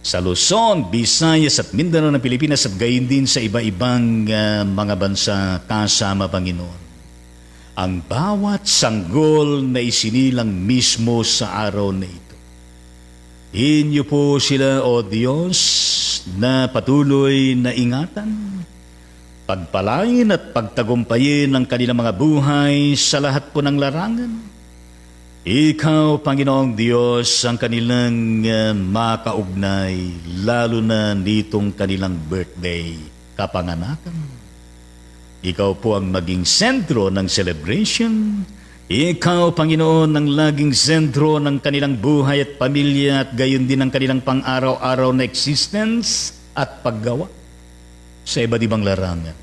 Sa Luzon, Visayas at Mindanao ng Pilipinas at gayon din sa iba-ibang mga bansa kasama, Panginoon. Ang bawat sanggol na isinilang mismo sa araw na ito. Inyo po sila, O Diyos, na patuloy na ingatan, pagpalain at pagtagumpayin ang kanilang mga buhay sa lahat po ng larangan. Ikaw, Panginoong Diyos, ang kanilang makaugnay, lalo na nitong kanilang birthday, kapanganakan. Ikaw po ang maging sentro ng celebration, Ikaw, Panginoon, ang laging sentro ng kanilang buhay at pamilya at gayon din ang kanilang pang-araw-araw na existence at paggawa sa iba't ibang larangan.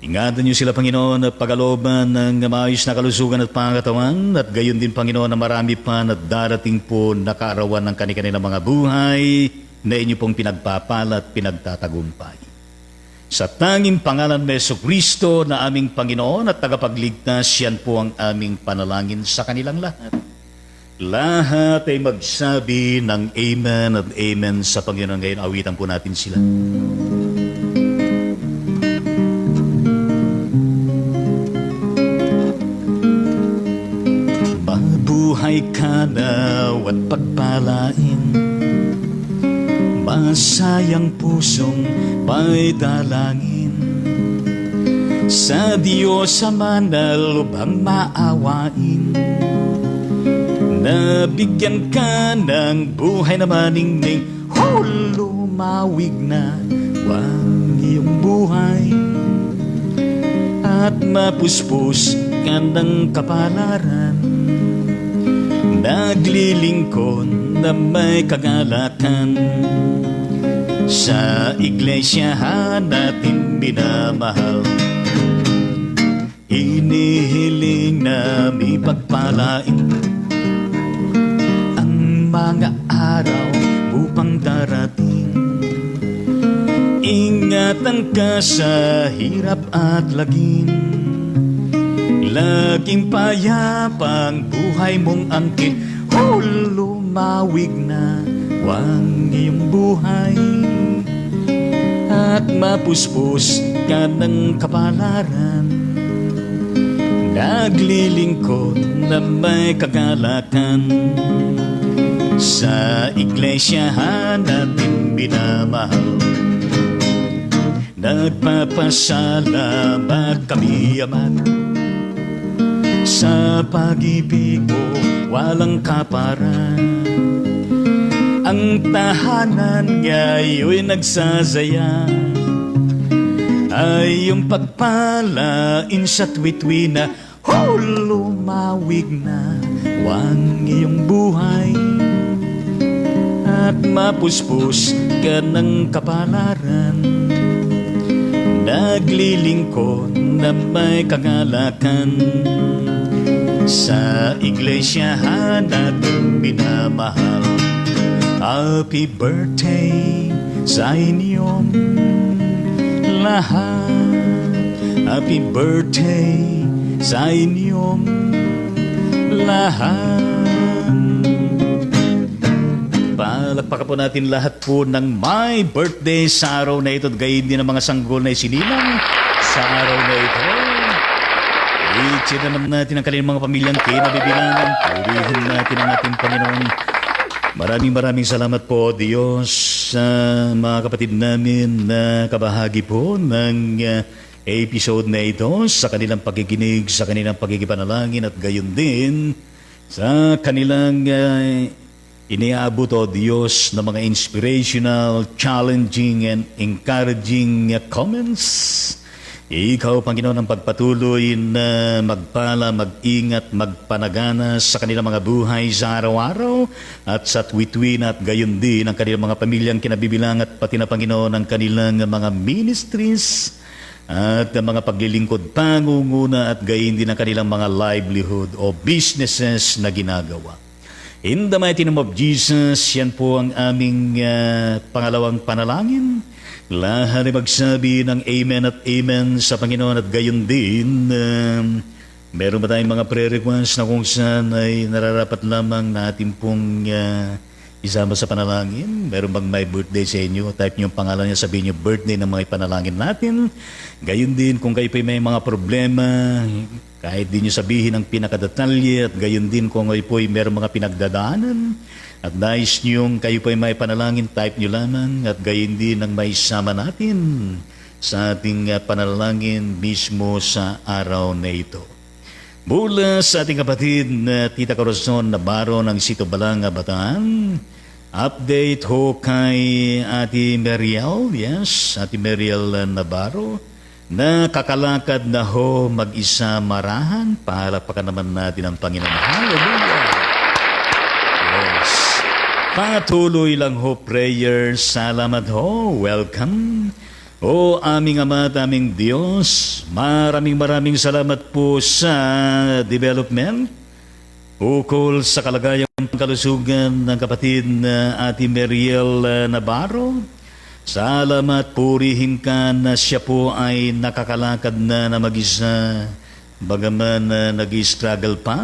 Ingatan niyo sila, Panginoon, at pagkalooban ng maayos na kalusugan at pangatawan at gayon din, Panginoon, na marami pa na darating po na kaarawan ng kanilang mga buhay na inyo pong pinagpapala at pinagtatagumpay. Sa tanging pangalan ni Jesucristo na aming Panginoon at tagapagligtas, yan po ang aming panalangin sa kanilang lahat. Lahat ay magsabi ng Amen at Amen sa Panginoon. Ngayon, awitan po natin sila. Mabuhay ka daw at pagpalain, masayang pusong may dalangin, sa Diyos Ama na lubhang maawain, nabigyan ka ng buhay na maningning, lumawig na wang iyong buhay, at mapuspos ka ng kapalaran, naglilingkod na may kagalakan, sa iglesyahan natin minamahal. Inihiling namin pagpalain ang mga araw upang darating. Ingatan ka sa hirap at lagim, laging payapang buhay mong angkin, lumawig na wang iyong buhay, at mapuspos ka ng kapalaran, naglilingkod na may kagalakan, sa iglesyahan natin binamahal. Nagpapasalamat kami, Ama, sa pag-ibig mo walang kaparan. Ang tahanan nga'yo'y nagsasaya, ay yung pagpalain sa tuwi-tuwi na lumawig na wang iyong buhay, at mapuspos ka ng kapalaran, naglilingkod na may kagalakan, sa iglesyahan natin minamahal. Happy birthday sa inyong lahat, happy birthday sa inyong lahat. Palakpakan po natin lahat po ng my birthday sa araw na ito at gayon din ang mga sanggol na isinilang sa araw na ito. I-cheer naman natin ang kanilang mga pamilyang kinabibilangan. Purihin natin ang ating Panginoon. Maraming salamat po, Diyos, sa mga kapatid namin na kabahagi po ng episode na ito, sa kanilang pakikinig, sa kanilang pakikipanalangin at gayon din sa kanilang iniabot, O Diyos, na mga inspirational, challenging, and encouraging comments. Ikaw, Panginoon, ang pagpatuloy na magpala, mag-ingat, magpanagana sa kanilang mga buhay sa araw-araw at sa tuwi-tuwi at gayon din ang kanilang mga pamilyang kinabibilang at pati na, Panginoon, ang kanilang mga ministries at mga paglilingkod, pangunguna at gayon din ang kanilang mga livelihood o businesses na ginagawa. In the mighty name of Jesus, yan po ang aming pangalawang panalangin. Lahat ay magsabi ng Amen at Amen sa Panginoon at gayon din. Meron ba tayong mga prayer requests na kung saan ay nararapat lamang natin pong isama sa panalangin? Meron bang may birthday sa inyo? Type niyo yung pangalan niya, sabihin niyo birthday ng mga panalangin natin. Gayon din kung kayo pa may mga problema, kahit di niyo sabihin ang pinakadetalye at gayon din kung kayo po meron mga pinagdadaanan. At nais niyong kayo po'y may panalangin, type niyo lamang at gayon din ang may sama natin sa ating panalangin mismo sa araw na ito. Mula sa ating kapatid na Tita Corazon Navarro ng Sito Balanga, Bataan, update ho kay Ate Mariel, yes, Ate Mariel Navarro, Nakakalakad na ho mag-isa marahan. Palapakan naman natin ang Panginoon. Hallelujah! Yes. Patuloy lang ho prayer. Salamat ho. Welcome. O aming Ama at aming Diyos, maraming salamat po sa development ukol sa kalagayang kalusugan ng kapatid na Ate Meriel Navarro. Salamat, purihin ka na siya po ay nakakalakad na mag-isa, bagaman nag-struggle pa.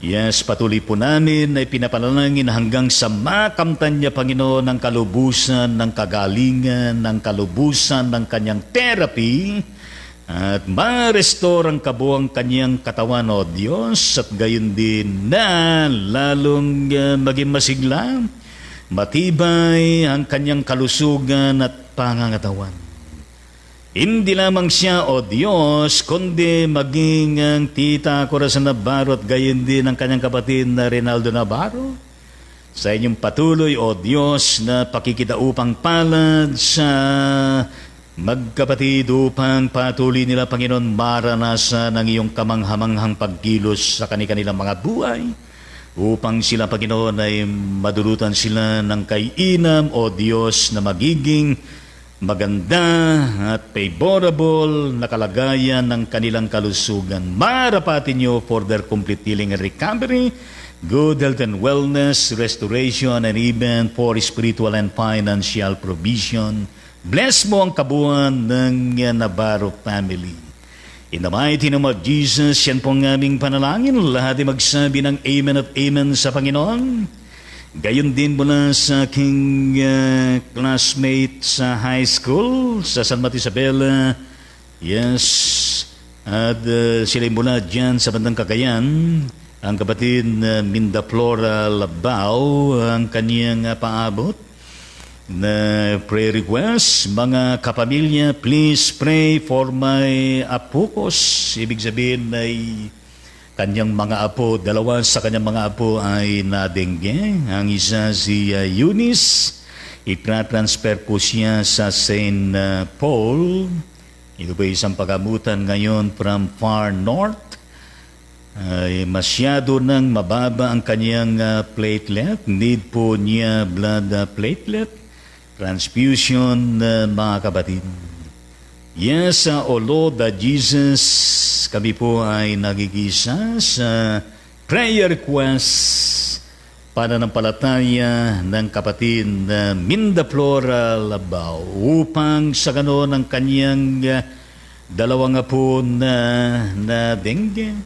Yes, patuloy po namin ay pinapanalangin hanggang sa makamtan niya, Panginoon, ng kalubusan, ng kagalingan, ng kalubusan ng kanyang therapy, at ma-restore ang kabuang kanyang katawan, O Diyos, at gayon din na lalong maging masigla, matibay ang kanyang kalusugan at pangangatawan. Hindi lamang siya, O Diyos, kundi maging ang tita Corazon Navarro at gayon din ang kanyang kapatid na Rinaldo Navarro. Sa inyong patuloy, O Diyos, na pakikitaupang palad sa magkapatid upang patuloy nila, Panginoon, maranasan ang iyong kamanghamanghang pagkilos sa kanilang mga buhay, upang sila, Panginoon, ay madulutan sila ng kaiinam, O Diyos, na magiging maganda at favorable na kalagayan ng kanilang kalusugan. Marapatin niyo for their complete healing and recovery, good health and wellness, restoration, and even for spiritual and financial provision. Bless mo ang kabuuan ng Navarro family. In the mighty name of Jesus, yan po ang aming panalangin. Lahat ay magsabi ng Amen at Amen sa Panginoon. Gayon din mula sa aking classmate sa high school, sa San Mateo Isabela. Yes, at sila mula dyan sa bandang Cagayan. Ang kapatid Minda Flora Labao, ang kaniyang paabot na prayer request. Mga kapamilya, please pray for my apukos. Ibig sabihin ay kanyang mga apo, dalawa sa kanyang mga apo ay nadengge. Ang isa si Eunice, itra-transfer po siya sa St. Paul. Ito po isang pagamutan ngayon from far north. Masyado nang mababa ang kanyang platelet. Need po niya blood platelet transfusion, mga kapatid. Yes, O Lord Jesus, kami po ay nagigisa sa prayer request pananampalataya ng kapatid na Minda Flora Labao upang sa ganoon ang kanyang dalawang apo na dengue.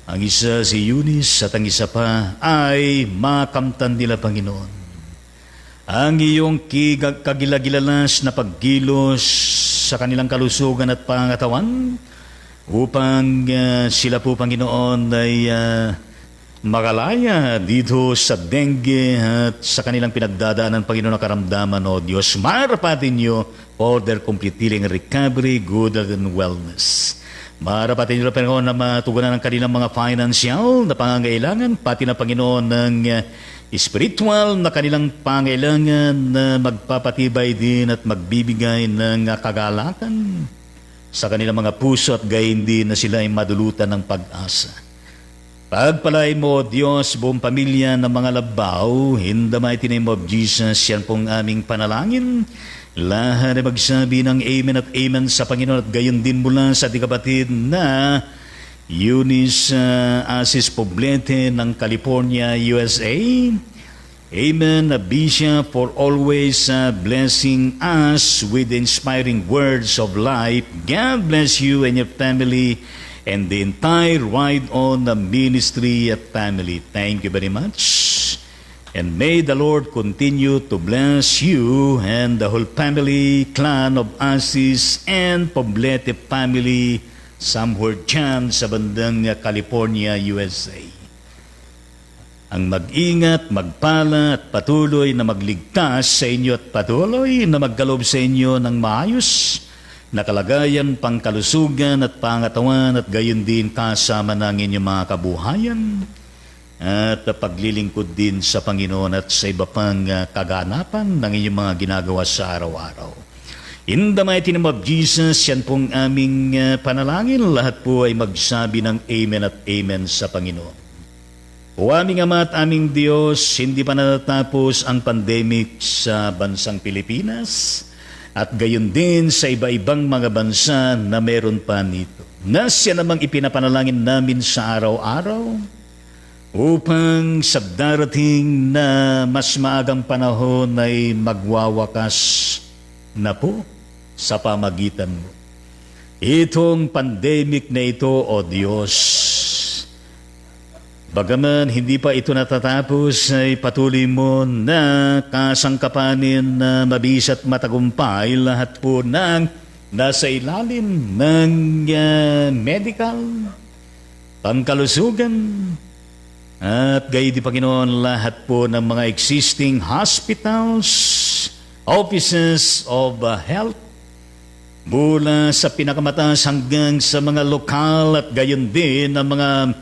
Ang isa si Eunice at ang isa pa ay makamtan nila, Panginoon. Ang iyong kagilagilalas na paggilos sa kanilang kalusugan at pangatawan upang sila po, Panginoon, ay makalaya dito sa dengue at sa kanilang pinagdadaanan, Panginoon, na karamdaman, O Diyos. Marapatin niyo for their complete healing and recovery, good health and wellness. Marapatin niyo, Panginoon, na matugunan ang kanilang mga financial na pangangailangan, pati na, Panginoon, ng spiritual na kanilang pangailangan na magpapatibay din at magbibigay ng kagalakan sa kanilang mga puso at gayon din na sila ay madulutan ng pag-asa. Pagpalain mo, Diyos, buong pamilya ng mga Labao, in the mighty name of Jesus, yan pong aming panalangin. Lahat ay magsabi ng Amen at Amen sa Panginoon at gayon din mula sa ating kapatid na Eunice Asis Poblete ng California, USA. Amen, Bishop, for always blessing us with inspiring words of life. God bless you and your family and the entire Ride On the Ministry at family. Thank you very much. And may the Lord continue to bless you and the whole family, clan of Asis and Poblete family, somewhere dyan sa bandang California, USA. Ang mag-ingat, magpala at patuloy na magligtas sa inyo at patuloy na magkaloob sa inyo ng maayos na kalagayan, pangkalusugan at pangatawan at gayon din kasama ng inyong mga kabuhayan at paglilingkod din sa Panginoon at sa iba pang kaganapan ng inyong mga ginagawa sa araw-araw. In the mighty name of Jesus, yan pong aming panalangin. Lahat po ay magsabi ng Amen at Amen sa Panginoon. O aming Ama at aming Diyos, hindi pa natatapos ang pandemic sa bansang Pilipinas at gayon din sa iba-ibang mga bansa na meron pa nito. Nasya namang ipinapanalangin namin sa araw-araw upang sa darating na mas maagang panahon ay magwawakas na po sa pamagitan mo. Itong pandemic na ito, O Diyos, bagaman hindi pa ito natatapos, ay patuloy mo na kasangkapanin na mabis at matagumpay lahat po ng nasa ilalim ng medical, pangkalusugan, at gayon din, Panginoon, lahat po ng mga existing hospitals, offices of health, mula sa pinakamataas hanggang sa mga lokal at gayon din ang mga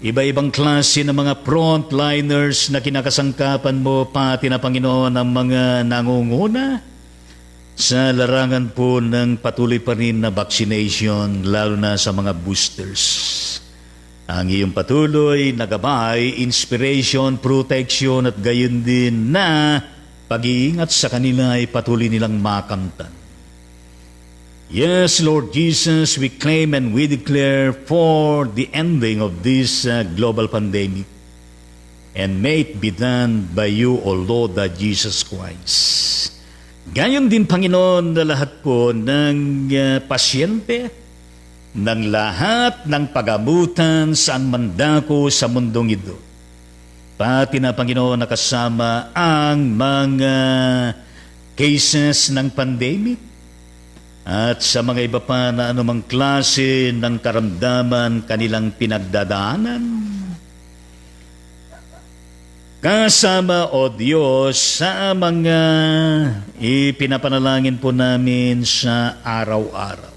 iba-ibang klase ng mga frontliners na kinakasangkapan mo, pati na, Panginoon, ang mga nangunguna sa larangan po ng patuloy pa rin na vaccination, lalo na sa mga boosters. Ang iyong patuloy na gabay, inspiration, protection at gayon din na pag-iingat sa kanila ay patuloy nilang makamtan. Yes, Lord Jesus, we claim and we declare for the ending of this global pandemic. And may it be done by you, O Lord, Jesus Christ. Gayon din, Panginoon, na lahat po ng pasyente, ng lahat ng pagamutan saan man dako sa mundong ito. Pati na, Panginoon, nakasama ang mga cases ng pandemic, at sa mga iba pa na anumang klase ng karamdaman kanilang pinagdadaanan. Kasama, O Diyos, sa mga ipinapanalangin po namin sa araw-araw.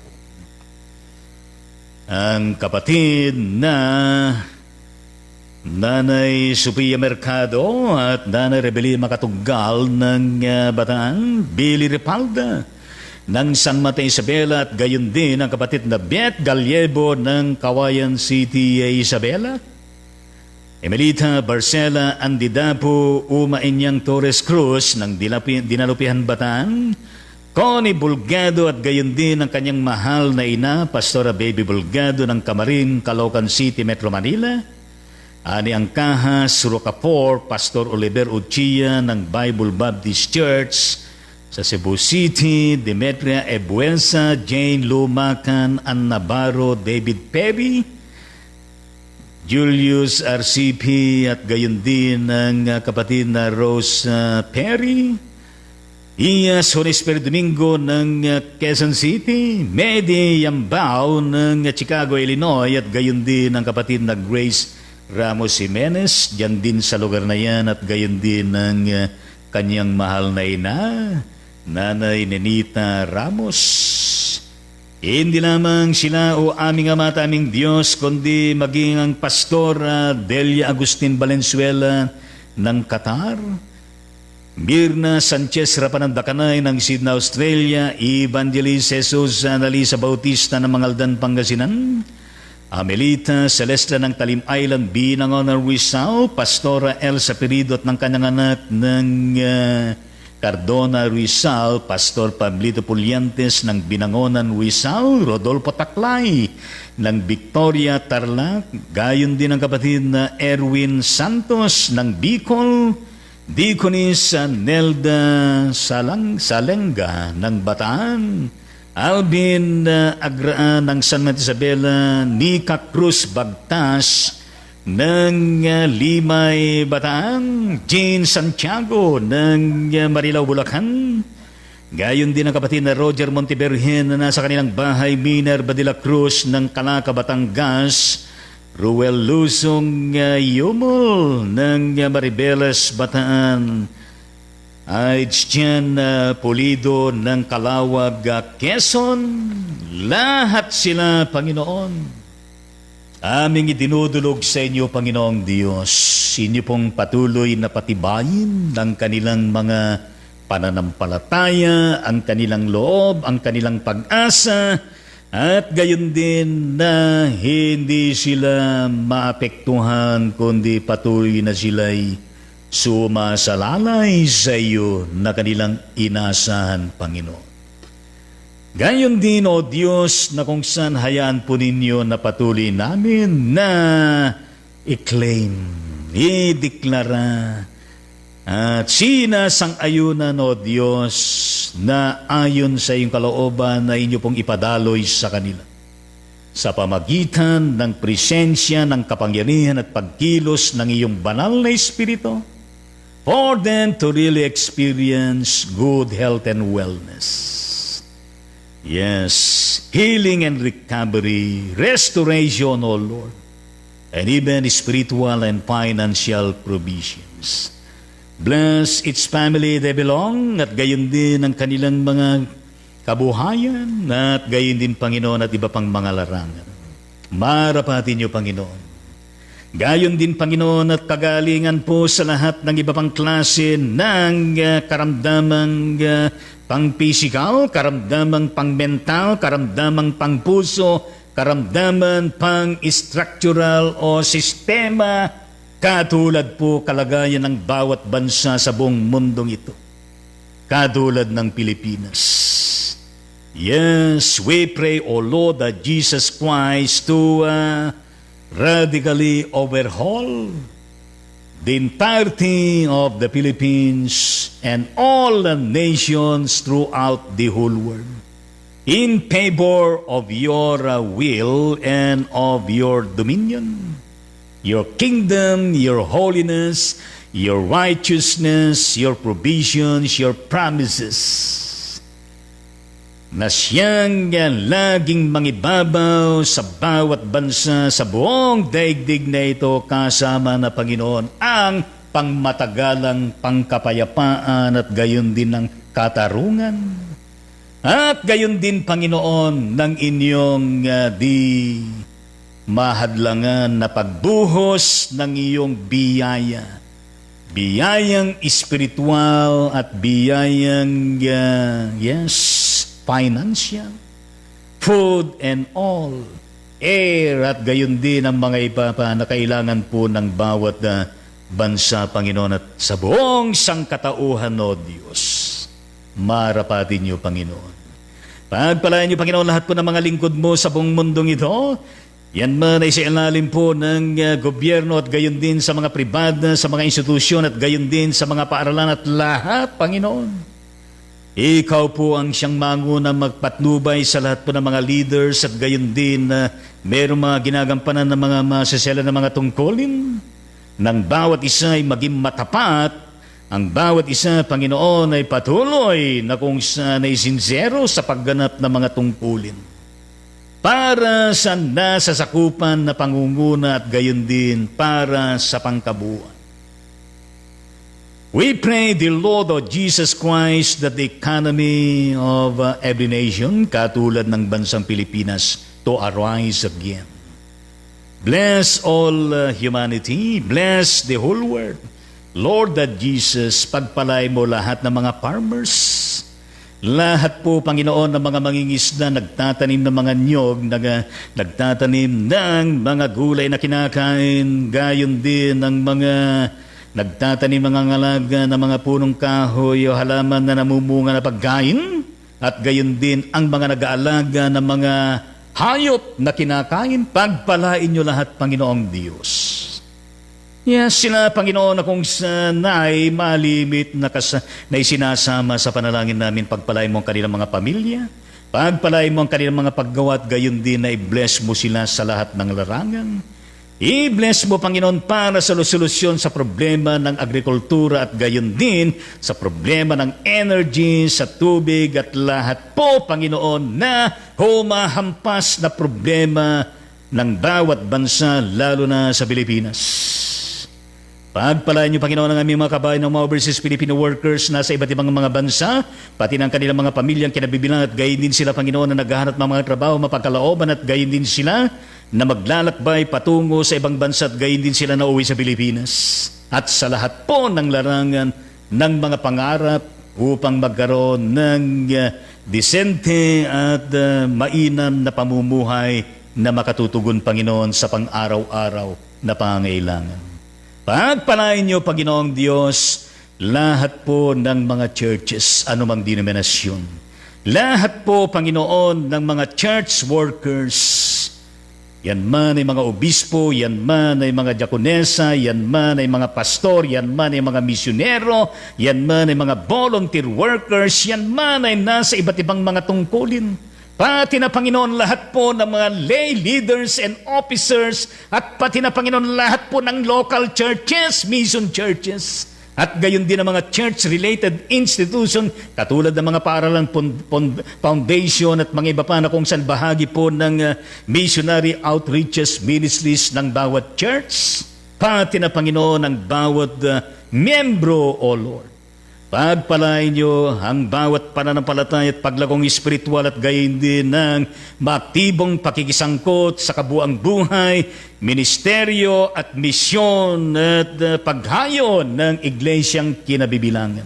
Ang kapatid na Nanay Sophia Mercado at Nanay Rebeli Makatunggal ng Bataan, Billy Repalda ng San Mateo Isabela at gayon din ang kapatid na Beth Gallego ng Kawayan City, Isabela, Emelita Barcela Andidapo Uma Inyang Torres Cruz ng Dinalupihan Bataan, Connie Bulgado at gayon din ang kanyang mahal na ina, Pastora Baby Bulgado ng Camarin, Caloocan City, Metro Manila, Ani Angkahas, Rocafort, Pastor Oliver Uchilla ng Bible Baptist Church sa Cebu City, Demetria Ebuensa, Jane Lumacan, Ann Navarro, David Perry, Julius RCP at gayon din ng kapatid na Rose Perry, Ias Honesper Domingo ng Quezon City, Medi Yambao ng Chicago, Illinois at gayon din ang kapatid na Grace Ramos Jimenez, dyan din sa lugar na yan at gayon din ng kanyang mahal na ina, Nanay Nenita Ramos. Hindi lamang sila, O aming Ama at aming Diyos, kundi maging ang Pastor Delia Agustin Valenzuela ng Qatar, Mirna Sanchez Rapanandakanay ng Sydney, Australia, Evangelist Jesus Analisa Bautista ng Mangaldan, Pangasinan, Amelita Celeste ng Talim Island, Binangon, Rizal, Pastora Elsa Perido at ng kanyang anak ng Cardona, Rizal, Pastor Pablito Puliantes ng Binangonan, Rizal, Rodolfo Taklay ng Victoria, Tarlac, gayon din ang kapatid na Erwin Santos ng Bicol, Diconis Nelda Salenga ng Bataan, Alvin Agraan ng San Mateo Isabela, Nika Cruz Bagtas ng Limay, Bataan, Jane Santiago ng Marilao, Bulacan, gayon din ang kapatid na Roger Montevergen na nasa kanilang bahay, Minerva de la Cruz ng Calaca, Batangas, Ruel Luzong Yumol ng Maribeles, Bataan, Aitzian Pulido ng Calawag, Quezon. Lahat sila, Panginoon, aming idinudulog sa inyo, Panginoong Diyos. Inyo pong patuloy na patibayin ng kanilang mga pananampalataya, ang kanilang loob, ang kanilang pag-asa, at gayon din na hindi sila maapektuhan kundi patuloy na sila'y sumasalalay sa iyo na kanilang inasahan, Panginoon. Gayon din, O Diyos, na kung saan hayaan po ninyo na patuloy namin na i-claim, i-deklara, at sinasang-ayunan, O Diyos, na ayon sa iyong kalooban na inyo pong ipadaloy sa kanila. Sa pamagitan ng presensya, ng kapangyarihan at pagkilos ng iyong banal na Espiritu, for them to really experience good health and wellness. Yes, healing and recovery, restoration, O Lord, and even spiritual and financial provisions. Bless its family they belong, at gayon din ang kanilang mga kabuhayan, at gayon din, Panginoon, at iba pang mga larangan. Marapatin niyo, Panginoon. Gayon din, Panginoon, at kagalingan po sa lahat ng iba pang klase ng karamdamang pang-physical, karamdamang pang-mental, karamdamang pang-puso, karamdaman pang-structural o sistema, katulad po kalagayan ng bawat bansa sa buong mundong ito, katulad ng Pilipinas. Yes, we pray, O Lord, that Jesus Christ to radically overhaul the entirety of the Philippines and all the nations throughout the whole world in favor of your will and of your dominion, your kingdom, your holiness, your righteousness, your provisions, your promises, na siyang laging mangibabaw sa bawat bansa sa buong daigdig na ito, kasama na, Panginoon, ang pangmatagalang pangkapayapaan at gayon din ng katarungan. At gayon din, Panginoon, ng inyong di mahadlangan na pagbuhos ng iyong biyaya. Biyayang espiritual at biyayang, financial, food and all, air, at gayon din ang mga iba pa na kailangan po ng bawat bansa, Panginoon, at sa buong sangkatauhan, O Diyos. Marapatin niyo, Panginoon. Pagpalain niyo, Panginoon, lahat po ng mga lingkod mo sa buong mundong ito. Yan man ay sa ilalim po ng gobyerno at gayon din sa mga pribada, sa mga institusyon at gayon din sa mga paaralan at lahat, Panginoon. Ikaw po ang siyang manguna magpatnubay sa lahat po ng mga leaders at gayon din na mayroong mga ginagampanan ng mga masasela ng mga tungkulin. Nang bawat isa ay maging matapat, ang bawat isa, Panginoon, ay patuloy na kung saan ay sincero sa pagganap ng mga tungkulin. Para sa nasasakupan na pangunguna at gayon din para sa pangkabuuan. We pray, the Lord of Jesus Christ, that the economy of every nation, katulad ng bansang Pilipinas, to arise again. Bless all humanity, bless the whole world. Lord, that Jesus, pagpalay mo lahat ng mga farmers, lahat po, Panginoon, ng mga mangingisda, nagtatanim ng mga niyog, nagtatanim ng mga gulay na kinakain, gayon din ng mga nagtatanim mga ngalaga ng mga punong kahoy o halaman na namumunga na pagkain, at gayon din ang mga nag-aalaga ng mga hayop na kinakain. Pagpalain niyo lahat, Panginoong Diyos. Yes, sila, Panginoon, na kung saan ay malimit na isinasama sa panalangin namin, pagpalain mo ang kanilang mga pamilya, pagpalain mo ang kanilang mga paggawa at gayon din na i-bless mo sila sa lahat ng larangan. I-bless mo, Panginoon, para sa solusyon sa problema ng agrikultura at gayon din sa problema ng energy, sa tubig at lahat po, Panginoon, na humahampas na problema ng bawat bansa, lalo na sa Pilipinas. Pagpalain niyo, Panginoon, ang aming mga kabayan ng mga overseas Filipino workers na sa iba't ibang mga bansa, pati ng kanilang mga pamilyang kinabibilang, at gayon din sila, Panginoon, na naghahanap ng mga trabaho, mapagkalooban, at gayon din sila na maglalakbay patungo sa ibang bansa at gayon din sila na uwi sa Pilipinas. At sa lahat po ng larangan ng mga pangarap upang magkaroon ng disente at mainam na pamumuhay na makatutugon, Panginoon, sa pang-araw-araw na pangailangan. Pagpalain niyo, Panginoong Diyos, lahat po ng mga churches, anumang denominasyon. Lahat po, Panginoon, ng mga church workers. Yan man ay mga obispo, yan man ay mga diakonesa, yan man ay mga pastor, yan man ay mga misyonero, yan man ay mga volunteer workers, yan man ay nasa iba't ibang mga tungkulin. Pati na, Panginoon, lahat po ng mga lay leaders and officers, at pati na, Panginoon, lahat po ng local churches, mission churches, at gayon din ang mga church-related institution, katulad ng mga paaralan, foundation at mga iba pa na kung saan bahagi po ng missionary outreaches ministries ng bawat church. Pati na, Panginoon, ang bawat membro, O Lord. Pagpalain niyo ang bawat pananampalataya at paglagong espiritual at gayon din ng maaktibong pakikisangkot sa kabuang buhay, ministeryo at misyon at paghayon ng iglesyang kinabibilangan.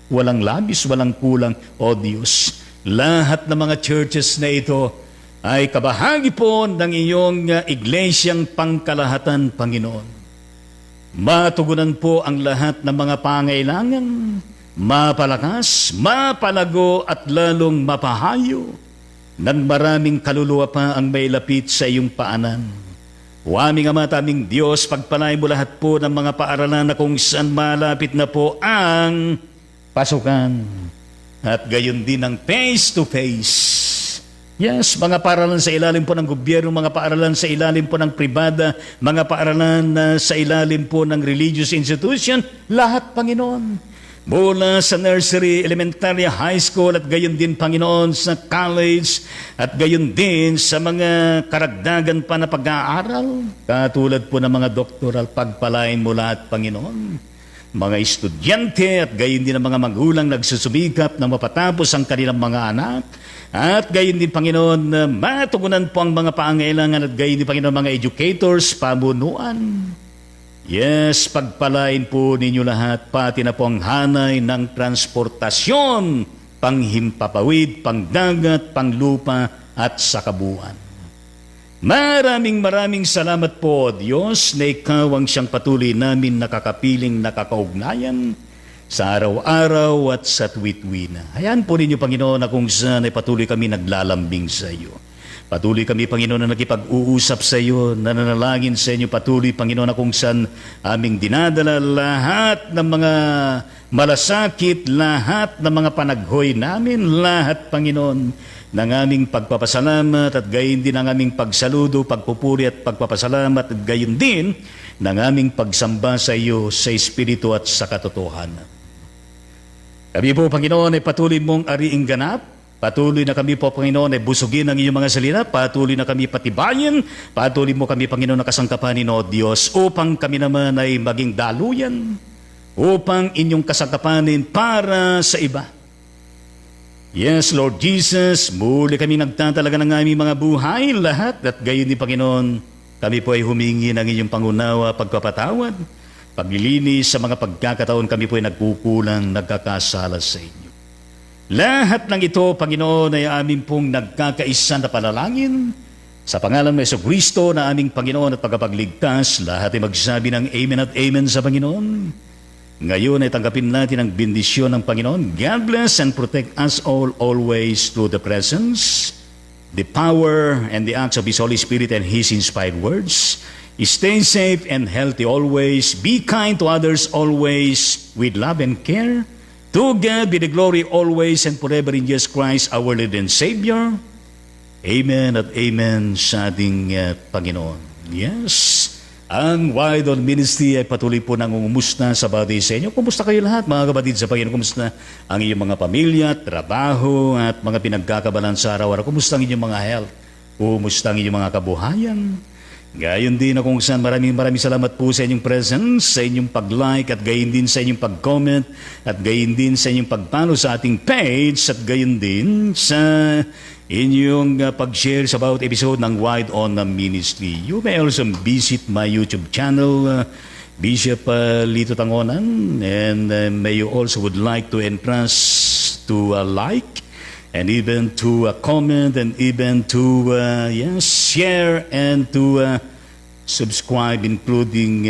Walang labis, walang kulang, O Diyos. Lahat ng mga churches na ito ay kabahagi po ng iyong iglesyang pangkalahatan, Panginoon. Matugunan po ang lahat ng mga pangailangan, mapalakas, mapalago at lalong mapahayo nang maraming kaluluwa pa ang may lapit sa iyong paanan. O aming Ama, aming Diyos, pagpalain mo lahat po ng mga paaralan na kung saan malapit na po ang pasukan. At gayon din ang face-to-face. Yes, mga paaralan sa ilalim po ng gobyerno, mga paaralan sa ilalim po ng pribada, mga paaralan sa ilalim po ng religious institution, lahat, Panginoon. Mula sa nursery, elementary, high school at gayon din, Panginoon, sa college at gayon din sa mga karagdagan pa na pag-aaral. Katulad po ng mga doctoral, pagpalain mo lahat, Panginoon. Mga estudyante at gayon din ang mga magulang nagsusumikap na mapatapos ang kanilang mga anak. At gayon din, Panginoon, na matugunan po ang mga pangailangan at gayon din, Panginoon, mga educators, pamunuan. Yes, pagpalain po ninyo lahat, pati na po ang hanay ng transportasyon, panghimpapawid, pangdagat, panglupa at sa kabuuan. Maraming salamat po, Diyos, na ikaw ang siyang patuloy namin nakakapiling nakakaugnayan sa araw-araw at sa tuwid-tuwina. Hayaan po ninyo, Panginoon, na kung saan ay patuloy kami naglalambing sa iyo. Patuloy kami, Panginoon, na nakipag-uusap sa iyo, nananalangin sa inyo. Patuloy, Panginoon, na kung saan aming dinadala lahat ng mga malasakit, lahat ng mga panaghoy namin, lahat, Panginoon, ng aming pagpapasalamat at gayon din ang aming pagsaludo, pagpupuri at pagpapasalamat at gayon din ng aming pagsamba sa iyo sa Espiritu at sa katotohanan. Kami po, Panginoon, ay patuloy mong ariing ganap. Patuloy na kami po, Panginoon, ay busugin ang iyong mga salita. Patuloy na kami patibayin. Patuloy mo kami, Panginoon, na kasangkapanin, O Diyos, upang kami naman ay maging daluyan, upang inyong kasangkapanin para sa iba. Yes, Lord Jesus, muli kami nagtatalaga ng aming mga buhay, lahat, at gayon ni Panginoon, kami po ay humingi ng inyong pangunawa, pagpapatawad, paglilinis sa mga pagkakataon kami po ay nagkukulang, nagkakasala sa inyo. Lahat ng ito, Panginoon, ay amin pong nagkakaisa na panalangin sa pangalan ng Jesucristo na aming Panginoon at pagkapagligtas. Lahat ay magsabi ng Amen at Amen sa Panginoon. Ngayon ay tanggapin natin ang bendisyon ng Panginoon. God bless and protect us all always through the presence, the power, and the acts of His Holy Spirit and His inspired words. Stay safe and healthy always. Be kind to others always with love and care. To God be the glory always and forever in Jesus Christ, our Lord and Savior. Amen at amen sa ating Panginoon. Yes, ang Wide On Ministry ay patuloy po nang umumusta sa bawat isa inyo. Kumusta kayo lahat, mga kapatid sa Panginoon? Kumusta ang inyong mga pamilya, trabaho, at mga pinagkakabalan sa araw-araw? Kumusta ang inyong mga health? Kumusta ang inyong mga kabuhayan? Gayon din na kung saan maraming salamat po sa inyong presence, sa inyong pag-like at gayon din sa inyong pag-comment at gayon din sa inyong pag-follow sa ating page at gayon din sa inyong pag-share sa bawat episode ng Wide On Ministry. You may also visit my YouTube channel. Bishop Lito Tangonan, and may you also would like to entrust to like and even to comment and even to share and to subscribe, including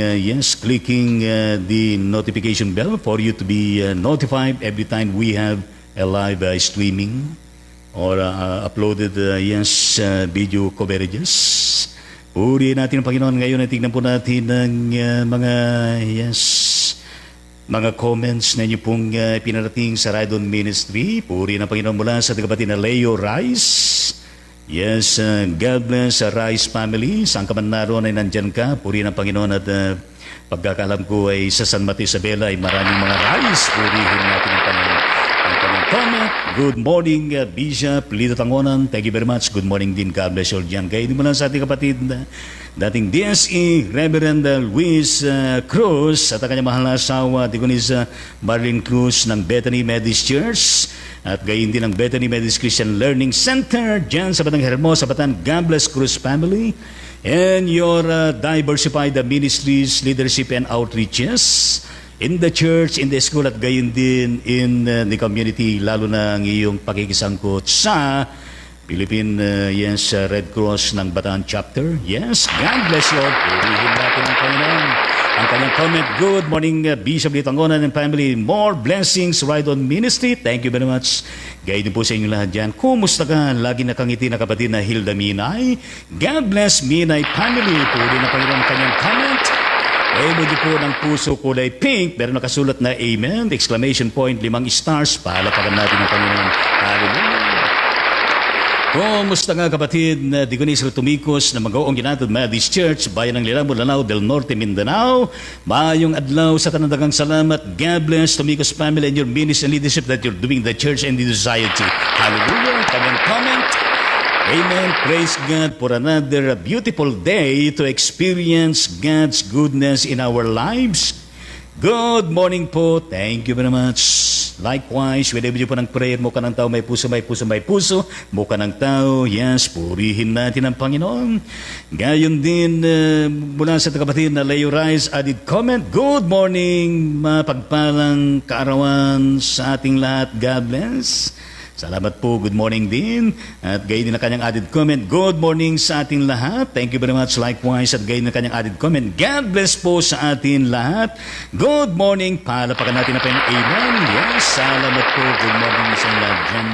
clicking the notification bell for you to be notified every time we have a live streaming or uploaded video coverages. Purihin natin ang Panginoon ngayon. Tingnan po natin ang mga comments na inyo pong pinarating sa Ride On Ministry. Purihin ang Panginoon mula sa tagapatid na Leo Rice. Yes, God bless Rice family. Saan ka man naroon ay nandyan ka. Purihin ang Panginoon at pagkakalam ko ay sa San Mateo Isabela ay maraming mga rice. Purihin natin ang Panginoon. Comment. Good morning, Bishop Lito Tangonan. Thank you very much. Good morning din. God bless you all dyan. Kaya hindi mo lang sa ating kapatid na dating DSE, Reverend Luis Cruz at ang kanyang mahal na asawa, Diconis Marlene Cruz ng Bethany Methodist Church at gayon din ng Bethany Methodist Christian Learning Center dyan sa Batang Hermosa, Batan. God bless Cruz family and your diversified ministries, leadership and outreaches in the church, in the school, at gayon din in the community, lalo na ang iyong pakikisangkot sa Philippine Red Cross ng Bataan Chapter. Yes, God bless you all. Purihin natin ang Panginoon. Ang kanyang comment, good morning, Bishop Lito Tangonan and family. More blessings, Ride On Ministry. Thank you very much. Gayon din po sa inyo lahat dyan. Kumusta ka? Lagi nakangiti na kapatid na Hilda Minay. God bless Minay family. Purihin ang Panginoon ang kanyang comment. Emoji po ng puso kulay pink, pero nakasulat na Amen, exclamation point, 5 stars, palapakan natin ang Panginoon. Hallelujah! Kumusta nga kapatid na Diconis Tumicos na Magaong Ginatod Methodist Church, Bayan ng Lilambo, Lanao del Norte, Mindanao. Mayong adlaw sa tanadagang salamat. God bless Tumicos family and your ministry and leadership that you're doing the church and the society. Hallelujah! Kanyang comment. Amen. Praise God for another beautiful day to experience God's goodness in our lives. Good morning po. Thank you very much. Likewise, whenever you po ng prayer, mukha ng tao, may puso, may puso, may puso. Mukha ng tao, yes, purihin natin ang Panginoon. Gayon din, mula sa kapatid na Leo Rice, added comment, good morning, mapagpalang kaarawan sa ating lahat. God bless. Salamat po. Good morning din. At gayon din na kanyang added comment. Good morning sa ating lahat. Thank you very much. Likewise. At gayon na kanyang added comment. God bless po sa ating lahat. Good morning. Palapakan natin na pa yung amen. Yes. Salamat po. Good morning sa inyo lahat dyan.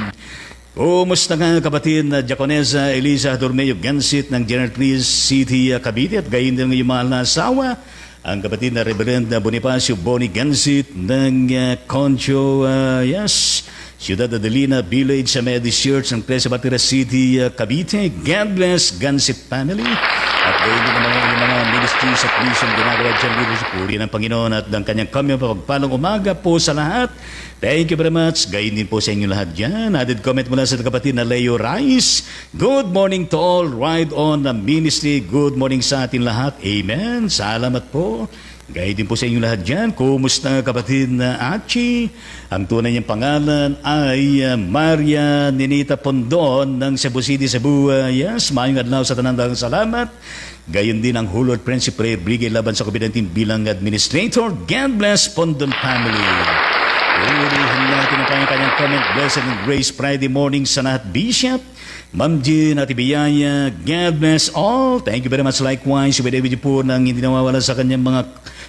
Kumusta nga kapatid na Diaconesa Elisa Dormeo Gansit ng General Trees City, Cavite. At gayon din ng iyong mahal na asawa. Ang kapatid na Reverend Bonifacio Boni Gansit ng Concho, Ciudad Adelina Village sa Methodist Church ng Presa Batira City, Cavite. God bless Gansit family. At gayon din naman ang mga ministries at mission ginagawa dyan dito sa puri ng Panginoon at ang kanyang kamyong pagpalang umaga po sa lahat. Thank you very much. Gayon din po sa inyo lahat dyan. Added comment mula sa kapatid na Leo Rice. Good morning to all. Ride On the Ministry. Good morning sa atin lahat. Amen. Salamat po. Gaya din po sa inyo lahat dyan. Kumusta kapatid na Achi? Ang tunay niyang pangalan ay Maria Ninita Pondon ng Cebu City, Cebu. Yes, mayong adlaw sa tanandang salamat. Gayon din ang Hulot Friendship Prayer Brigade laban sa COVID-19 bilang administrator. God bless Pondon family. Urihan natin ang kanyang comment. Blessed and Grace Friday morning sa lahat, Bishop. Ma'am Jean at Ibiyaya, God bless all. Thank you very much. Likewise, with David po nang hindi nawawala sa kanyang mga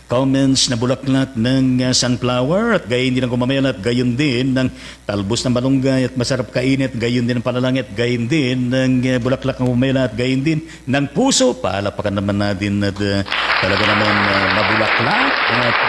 comments na bulaklak ng sunflower at gayon din ng kumamayan at gayon din ng talbos ng malunggay at masarap kainit, gayon din ng panalangin at gayon din ng bulaklak ng kumamayan at gayon din ng puso. Palapakan naman natin at talaga naman mabulaklak at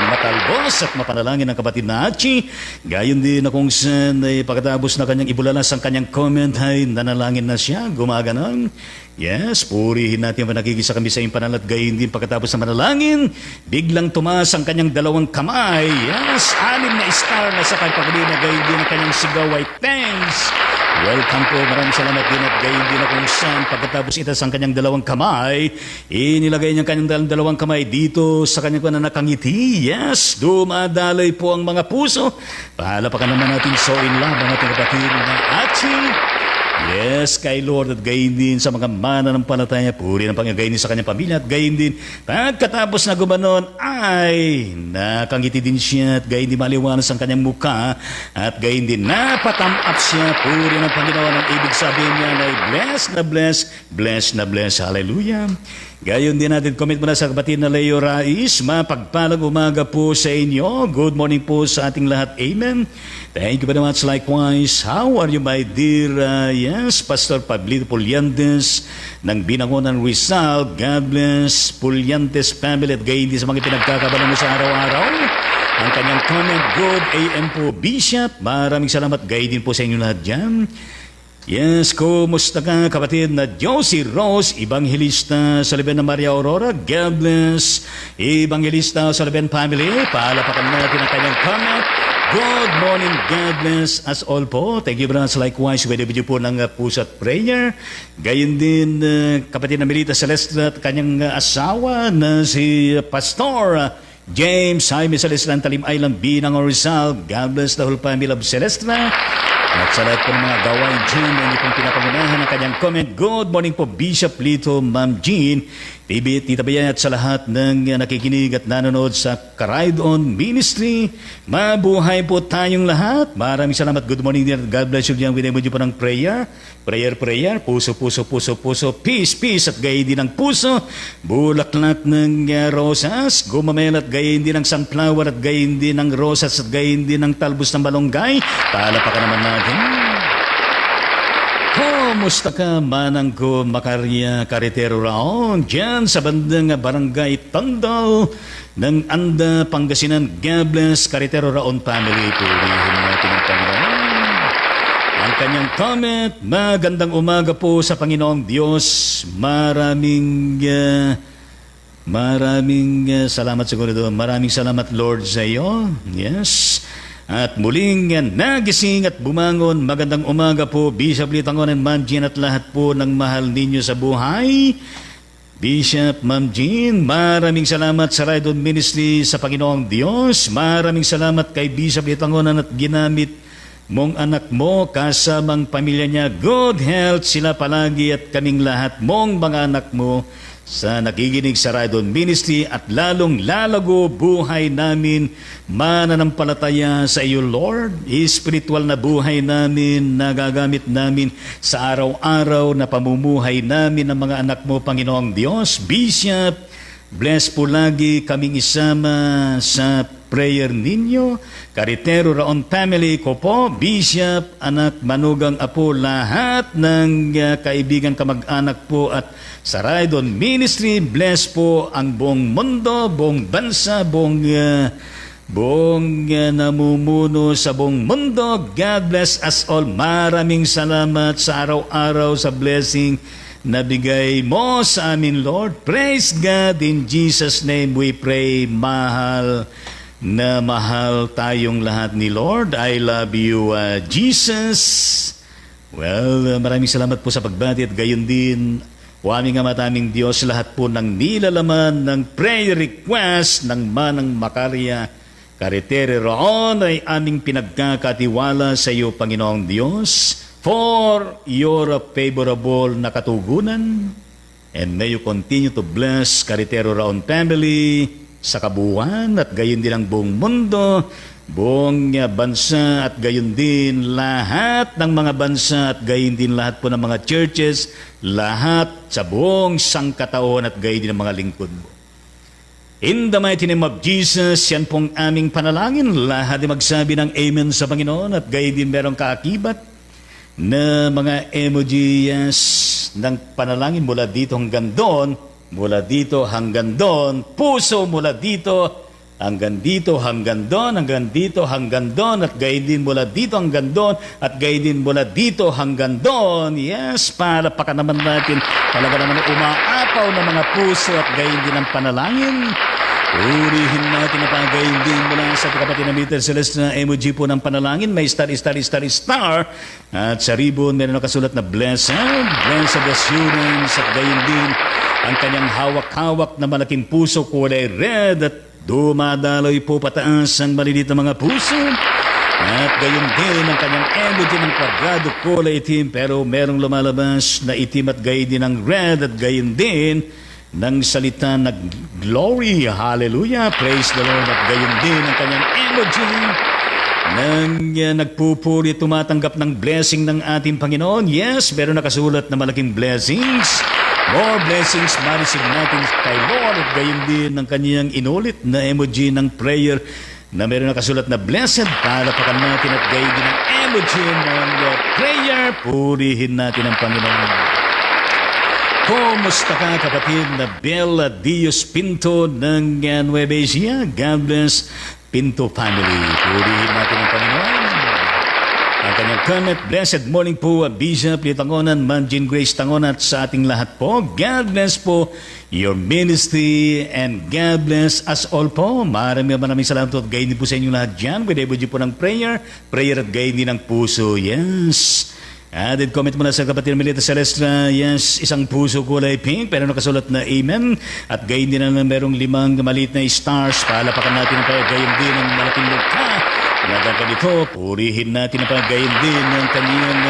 matalbos at mapanalangin ng kapatid na Achi. Gayon din na kung saan pagkatapos na kanyang ibulalas ang kanyang comment ay nanalangin na siya, gumaganon. Yes, purihin natin ang nakikisa kami sa iyong panal at gayon din pagkatapos ng manalangin, biglang tumaas ang kanyang dalawang kamay. Yes, 6 na star na sa kanyang na gayon din ang kanyang sigaw ay thanks. Welcome po, maraming salamat din at gayon din na kung saan pagkatapos itas ang kanyang dalawang kamay, inilagay niya ang kanyang dalawang kamay dito sa kanyang nakangiti. Yes, dumadalay po ang mga puso. Palapakan naman natin so in love ang ating kapatid na Achi. Yes, kay Lord at gayon din sa mga mananampalataya. Puri ng Panginoon, gayon din sa kanyang pamilya at gayon din pagkatapos na gumanon ay nakangiti din siya at gayon din maliwanas ang kanyang mukha at gayon din napatamap siya. Puri ng Panginoon, ang ibig sabihin niya ay blessed na blessed, blessed na blessed. Hallelujah. Gayon din natin, comment muna sa kapatid na Leo Rais. Mapagpalang umaga po sa inyo. Good morning po sa ating lahat. Amen. Thank you very much. Likewise, how are you my dear, yes, Pastor Pablito Pulyantes ng Binangonan Rizal. God bless Pulyantes family at gayon din sa mga pinagkakabalan mo sa araw-araw. Ang kanyang comment, good AM po, Bishop. Maraming salamat. Gayon din po sa inyo lahat dyan. Yes, kumusta ka kapatid na Josie Rose, Evangelista sa Liben na Maria Aurora. God bless Evangelista sa Liben family. Paalapakan natin ang kanyang comment. Good morning, God bless us all po. Thank you very much. Likewise, pwede video po ng puso at prayer. Gayon din kapatid na Melita Celeste at kanyang asawa na si Pastor James Jaime Celeste ng Talim Island, Binang Rizal. God bless the whole family of Celeste. At sa lahat po ng mga gawain dyan, hindi pong pinapangunahan ang kanyang comment. Good morning po, Bishop Lito, Ma'am Jean, Tita Bayan at sa lahat ng nakikinig at nanonood sa Karide On Ministry. Mabuhay po tayong lahat. Maraming salamat. Good morning din. God bless you diyan. Winay-winay po ng prayer. Prayer. Puso. Peace. At gayon din ng puso. Bulaklak ng rosas. Gumamel at gayon din ng sunflower at gayon din ng rosas at gayon din ng talbos ng balonggay. Palapakan naman natin. Kumusta ka manang ko Makarya Karitero Raon dyan sa bandang barangay Tandal ng Anda, Pangasinan. God bless Karitero Raon family. Purihin natin ang Panginoon. Ang kanyang comment, magandang umaga po sa Panginoong Diyos. Maraming salamat siguro doon. Maraming salamat Lord sa iyo. Yes. At muling nagising at bumangon. Magandang umaga po, Bishop Litangon and Ma'am Jean at lahat po ng mahal ninyo sa buhay. Bishop, Ma'am Jean, maraming salamat sa Ride On Ministry sa Panginoong Diyos. Maraming salamat kay Bishop Litangonan at ginamit mong anak mo kasamang pamilya niya. Good health sila palagi at kaming lahat mong mga anak mo sa nakikinig sa Ride On Ministry at lalong lalago buhay namin mananampalataya sa iyo, Lord. Spiritual na buhay namin nagagamit namin sa araw-araw na pamumuhay namin ng mga anak mo, Panginoong Diyos. Bishop, bless po lagi kaming isama sa prayer ninyo. Karitero Raon family ko po, Bishop, anak, manugang apo, lahat ng kaibigan, kamag-anak po at sa Ride On Ministry, bless po ang buong mundo, buong bansa, buong namumuno sa buong mundo. God bless us all. Maraming salamat sa araw-araw sa blessing na bigay mo sa amin, Lord. Praise God. In Jesus' name we pray. Mahal na mahal tayong lahat ni Lord. I love you, Jesus. Well, maraming salamat po sa pagbati at gayon din aming amataming Diyos, lahat po ng nilalaman ng prayer request ng Manang Makarya Karitere Roon ay aming pinagkakatiwala sa iyo, Panginoong Diyos, for your favorable na katugunan. And may you continue to bless Karitero Roon family sa kabuuan at gayon din ang buong mundo, buong bansa at gayon din lahat ng mga bansa at gayon din lahat po ng mga churches, lahat sa buong sangkataon at gayon din ang mga lingkod mo. In the mighty name of Jesus, yan pong aming panalangin. Lahat ay magsabi ng amen sa Panginoon at gayon din merong kaakibat na mga emojis ng panalangin mula dito hanggang doon, puso mula dito hanggang dito, hanggang doon, at gayon din mula dito hanggang doon, at gayon din mula dito hanggang doon. Yes, palapakan naman natin. Talaga naman umaapaw ng mga puso at gayon din ang panalangin. Urihin natin ang gayon din mula sa kapatid na Meter Celeste na emoji po ng panalangin. May star. At sa ribbon, meron nakasulat na blessed assurance, at gayon din ang kanyang hawak-hawak na malaking puso kulay red at dumadaloy po pataas ang malilit na mga puso. At gayon din ang kanyang emoji ng kwadrado kulay itim pero merong lumalabas na itim at gayon din ng red at gayon din ng salita na glory, hallelujah, praise the Lord at gayon din ang kanyang emoji nang nagpupuri, tumatanggap ng blessing ng ating Panginoon. Yes, meron nakasulat na malaking blessings. More blessings, marisig natin kay Lord. At gayon din ang kanyang inulit na emoji ng prayer na meron nakasulat na blessed. Palapakan natin at gayon din ang emoji ng prayer. Purihin natin ang Panginoon. Kumusta ka kapatid na Bella Dios Pinto ng Nueva Ecija? God bless Pinto family. Purihin natin ang Panginoon. Ang kanyang comment, blessed morning po, Bishop Litangonan, Manjin Grace Tangonan at sa ating lahat po. God bless po your ministry and God bless us all po. Maraming salamat po at gayon din po sa inyong lahat dyan. With every po ng prayer at gayon din ng puso. Yes. Added comment muna sa kapatid Melita Celestra, yes, isang puso kulay pink, pero nakasulat na amen. At gayon din na merong 5 maliit na stars. Palapakan natin ang gayon din ng malaking mukha. Nagaka dito, purihin natin ang gayon din ng kanyang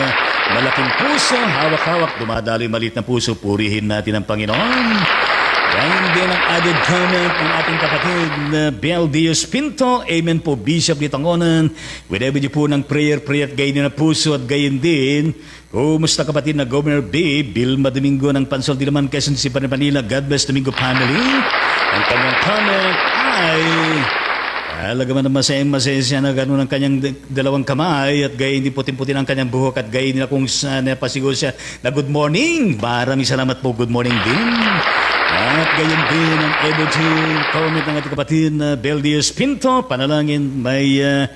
malaking puso. Hawak-hawak, dumadalo yung maliit na puso. Purihin natin ang Panginoon. Gayon din ang added comment ng ating kapatid na Bel Dios Pinto. Amen po, Bishop Litangonan. Whenever niyo po ng prayer at gayon din ang puso at gayon din. Kumusta kapatid na Governor B. Vilma Domingo ng Pansol Diliman, Quezon City, Manila. God bless Domingo family. Ang kanyang comment ay talaga man na masaya siya na gano'n ang kanyang dalawang kamay at gayon din puting-puti ng kanyang buhok at gayon din kung saan napasiguro siya na good morning. Maraming salamat po, good morning din. At gayon din ang emoji comment ng ating kapatid na Bel Dios Pinto. Panalangin may 4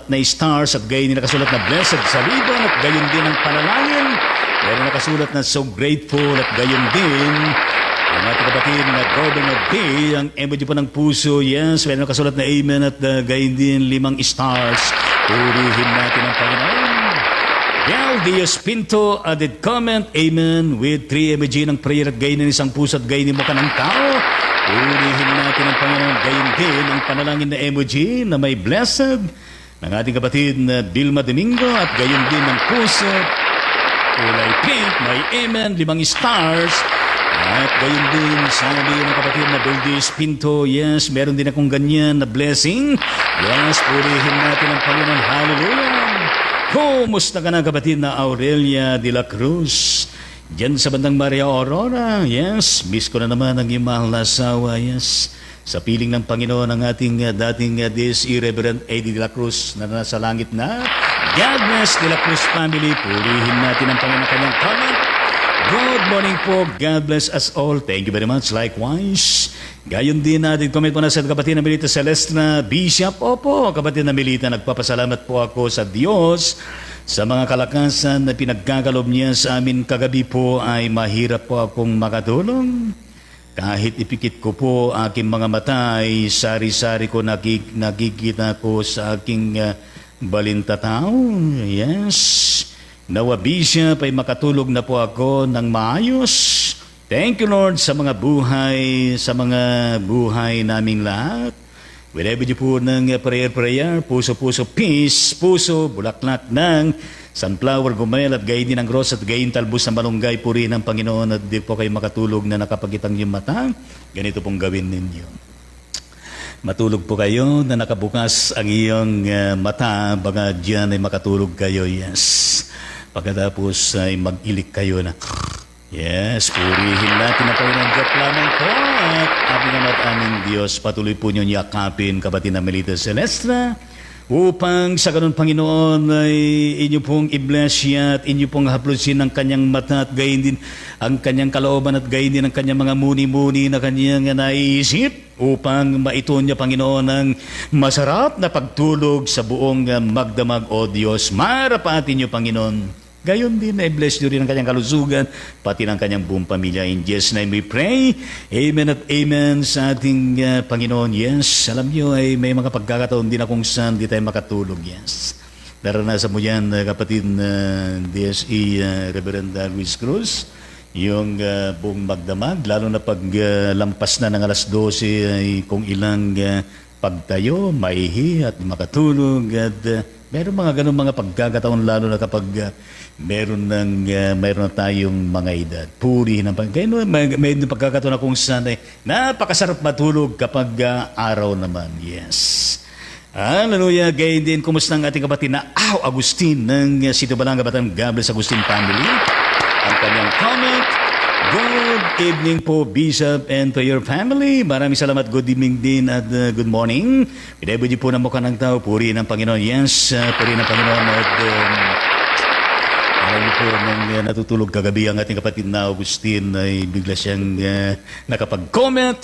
na stars at gayon din nakasulat na blessed sa libon at gayon din ang panalangin. Pero nakasulat na so grateful at gayon din ang ating kapatid na Governor B, ang emoji po ng puso. Yes, meron nakasulat na amen at gayon din 5 stars. Purihin natin ang Panginoon. Bel Dios Pinto added comment, amen, with 3 emoji ng prayer at gayon din isang puso at gayon din mukha ng tao. Purihin natin ang Panginoon. Gayon din ang panalangin na emoji na may blessed ng ating kapatid na Vilma Domingo at gayon din ng puso. Kulay pink, may amen, 5 stars. At gayon din sabi ng kapatid na Bel Dios Pinto, yes, meron din akong ganyan na blessing. Yes, purihin natin ang Panginoon. Hallelujah. Kumusta ka na kapatid na Aurelia de la Cruz? Diyan sa bandang Maria Aurora. Yes, miss ko na naman ang iyong mahal na asawa. Yes, sa piling ng Panginoon ang ating dating DSE Reverend Eddie de la Cruz na nasa langit na. God bless de la Cruz family. Purihin natin ang Panginoon kanyang comment. Good morning po. God bless us all. Thank you very much. Likewise. Gayon din natin comment po na sa kapatid na Melita Celestra, Bishop. Opo, kapatid na Melita, nagpapasalamat po ako sa Diyos sa mga kalakasan na pinagkakalob niya sa amin kagabi po ay mahirap po akong makatulong. Kahit ipikit ko po aking mga mata ay sari-sari ko nakikita ko sa aking balintatao. Yes. Nawa Bishop ay makatulog na po ako ng maayos. Thank you Lord sa mga buhay naming lahat. Whenever you po ng prayer, puso, peace, puso, bulaklak ng sunflower, gumel at gayon din ang rose at gayon talbos ng malunggay, purihin ng Panginoon at di po kayo makatulog na nakapagitang yung mata. Ganito pong gawin ninyo. Matulog po kayo na nakabukas ang iyong mata, baka diyan ay makatulog kayo, yes. Pagkatapos ay mag-ilik kayo na, yes, purihin natin na kayo ng Diyos lamang po. At aming Ama at aming Diyos, patuloy po niyo yakapin, kapatid na Melita Celestra, upang sa ganun Panginoon ay inyo pong i-bless siya at inyo pong haplusin ang kanyang mata at gayon din ang kanyang kalooban at gayon din ang kanyang mga muni-muni na kanyang naiisip upang maituon niya Panginoon ang masarap na pagtulog sa buong magdamag o Diyos. Marapatin niyo Panginoon. Gayon din, i-bless nyo rin ang kanyang kalusugan, pati ng kanyang buong pamilya. In Jesus' name we pray. Amen at amen sa ating Panginoon. Yes, alam nyo ay may mga pagkakataon din na kung saan di tayo makatulog. Yes. Naranasan mo yan, kapatid na DSE Reverend Luis Cruz, yung buong magdamag, lalo na pag lampas na ng alas 12 ay kung ilang pagtayo, maihi at makatulog at meron mga ganun mga pagkakataon lalo na kapag meron na tayong mga edad. Purihin ang Panginoon. May pagkakataon na kung saan napakasarap matulog kapag araw naman. Yes. Hallelujah. Gayun din, kumusta ang ating kapatid na Agustin ng Sito Balanga Bataan. God bless Agustin family. Ang kanyang comment, good evening po, Bishop, and to your family. Maraming salamat. Good evening din at good morning. Pinabudi po ng mukha ng tao. Purihin ang Panginoon. Yes, purihin ang Panginoon. At alam po, nang natutulog kagabi ang ating kapatid na Agustin ay bigla siyang nakapag-comment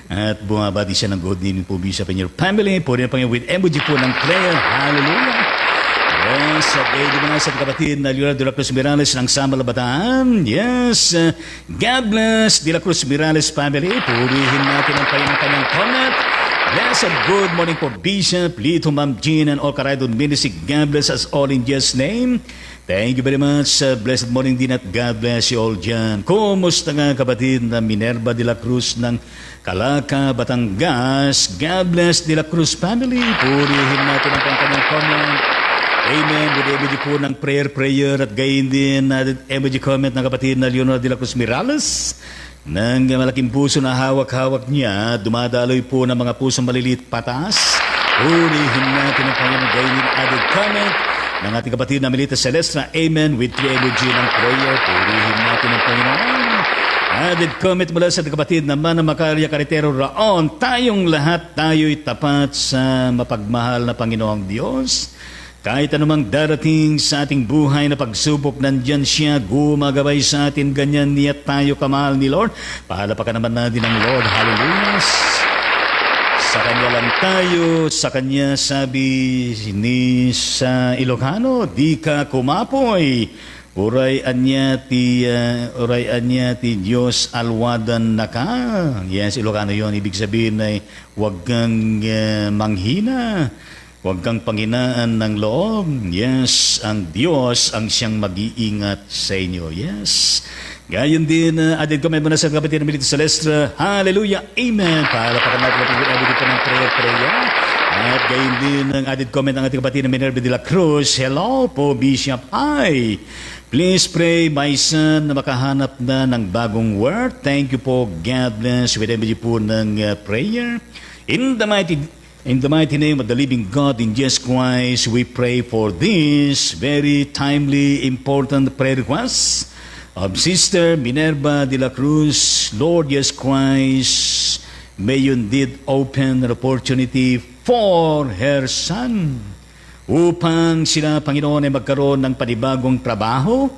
at bumabati siya ng good evening po, Bishop, and your family. Purihin ang Panginoon with emoji po ng prayer. Hallelujah. Yes, at di ba nga sa kapatid na Leonardo de la Cruz Mirales ng Sambal Bataan. Yes, God bless de la Cruz Mirales family. Purihin natin ang kanyang comment. Yes, and good morning po, Bishop, Lito, Ma'am Jean, and all Karaydon Ministry. God bless us all in Jesus' name. Thank you very much. Blessed morning din at God bless you all dyan. Kumusta nga kapatid na Minerva de la Cruz ng Calaca, Batangas. God bless de la Cruz family. Purihin natin ang kanyang comment. Amen. With emoji po ng prayer at gayon din emoji comment ng kapatid na Leonardo de la Cruz Mirales. Nang malaking puso na hawak-hawak niya, dumadaloy po ng mga pusong maliliit pataas. Purihin natin ang kanyang gayon din added comment ng ating kapatid na Melita Celestra. Amen. With 3 emoji ng prayer. Purihin natin ang Panginoon. Added comment mula sa ating kapatid na Mana Macaria Carretero Raon. Tayong lahat, tayo'y tapat sa mapagmahal na Panginoong Diyos. Kahit anumang darating sa ating buhay na pagsubok, nandyan siya, gumagabay sa atin, ganyan niya tayo kamahal ni Lord. Pahalapakan naman natin ang Lord. Hallelujah. Sa Kanya lang tayo, sa Kanya sabi ni sa Ilocano, di ka kumapoy. Uray anya ti Diyos alwadan na ka. Yes, Ilocano yon. Ibig sabihin ay huwag kang manghina. Huwag kang panghinaan ng loob. Yes, ang Diyos ang siyang mag-iingat sa inyo. Yes. Gayon din, added comment mo na sa kapatid na Melita Celestra. Hallelujah. Amen. Para pa natin added ito ng prayer. At gayon din ang added comment ng ating kapatid na Minerva de la Cruz. Hello po, Bishop. Hi. Please pray, my son, na makahanap na ng bagong word. Thank you po. God bless. With every po ng prayer. In the mighty name of the living God, in Jesus Christ, we pray for this very timely, important prayer request of Sister Minerva de la Cruz. Lord Jesus Christ, may you indeed open an opportunity for her son upang sila, Panginoon, ay magkaroon ng panibagong trabaho,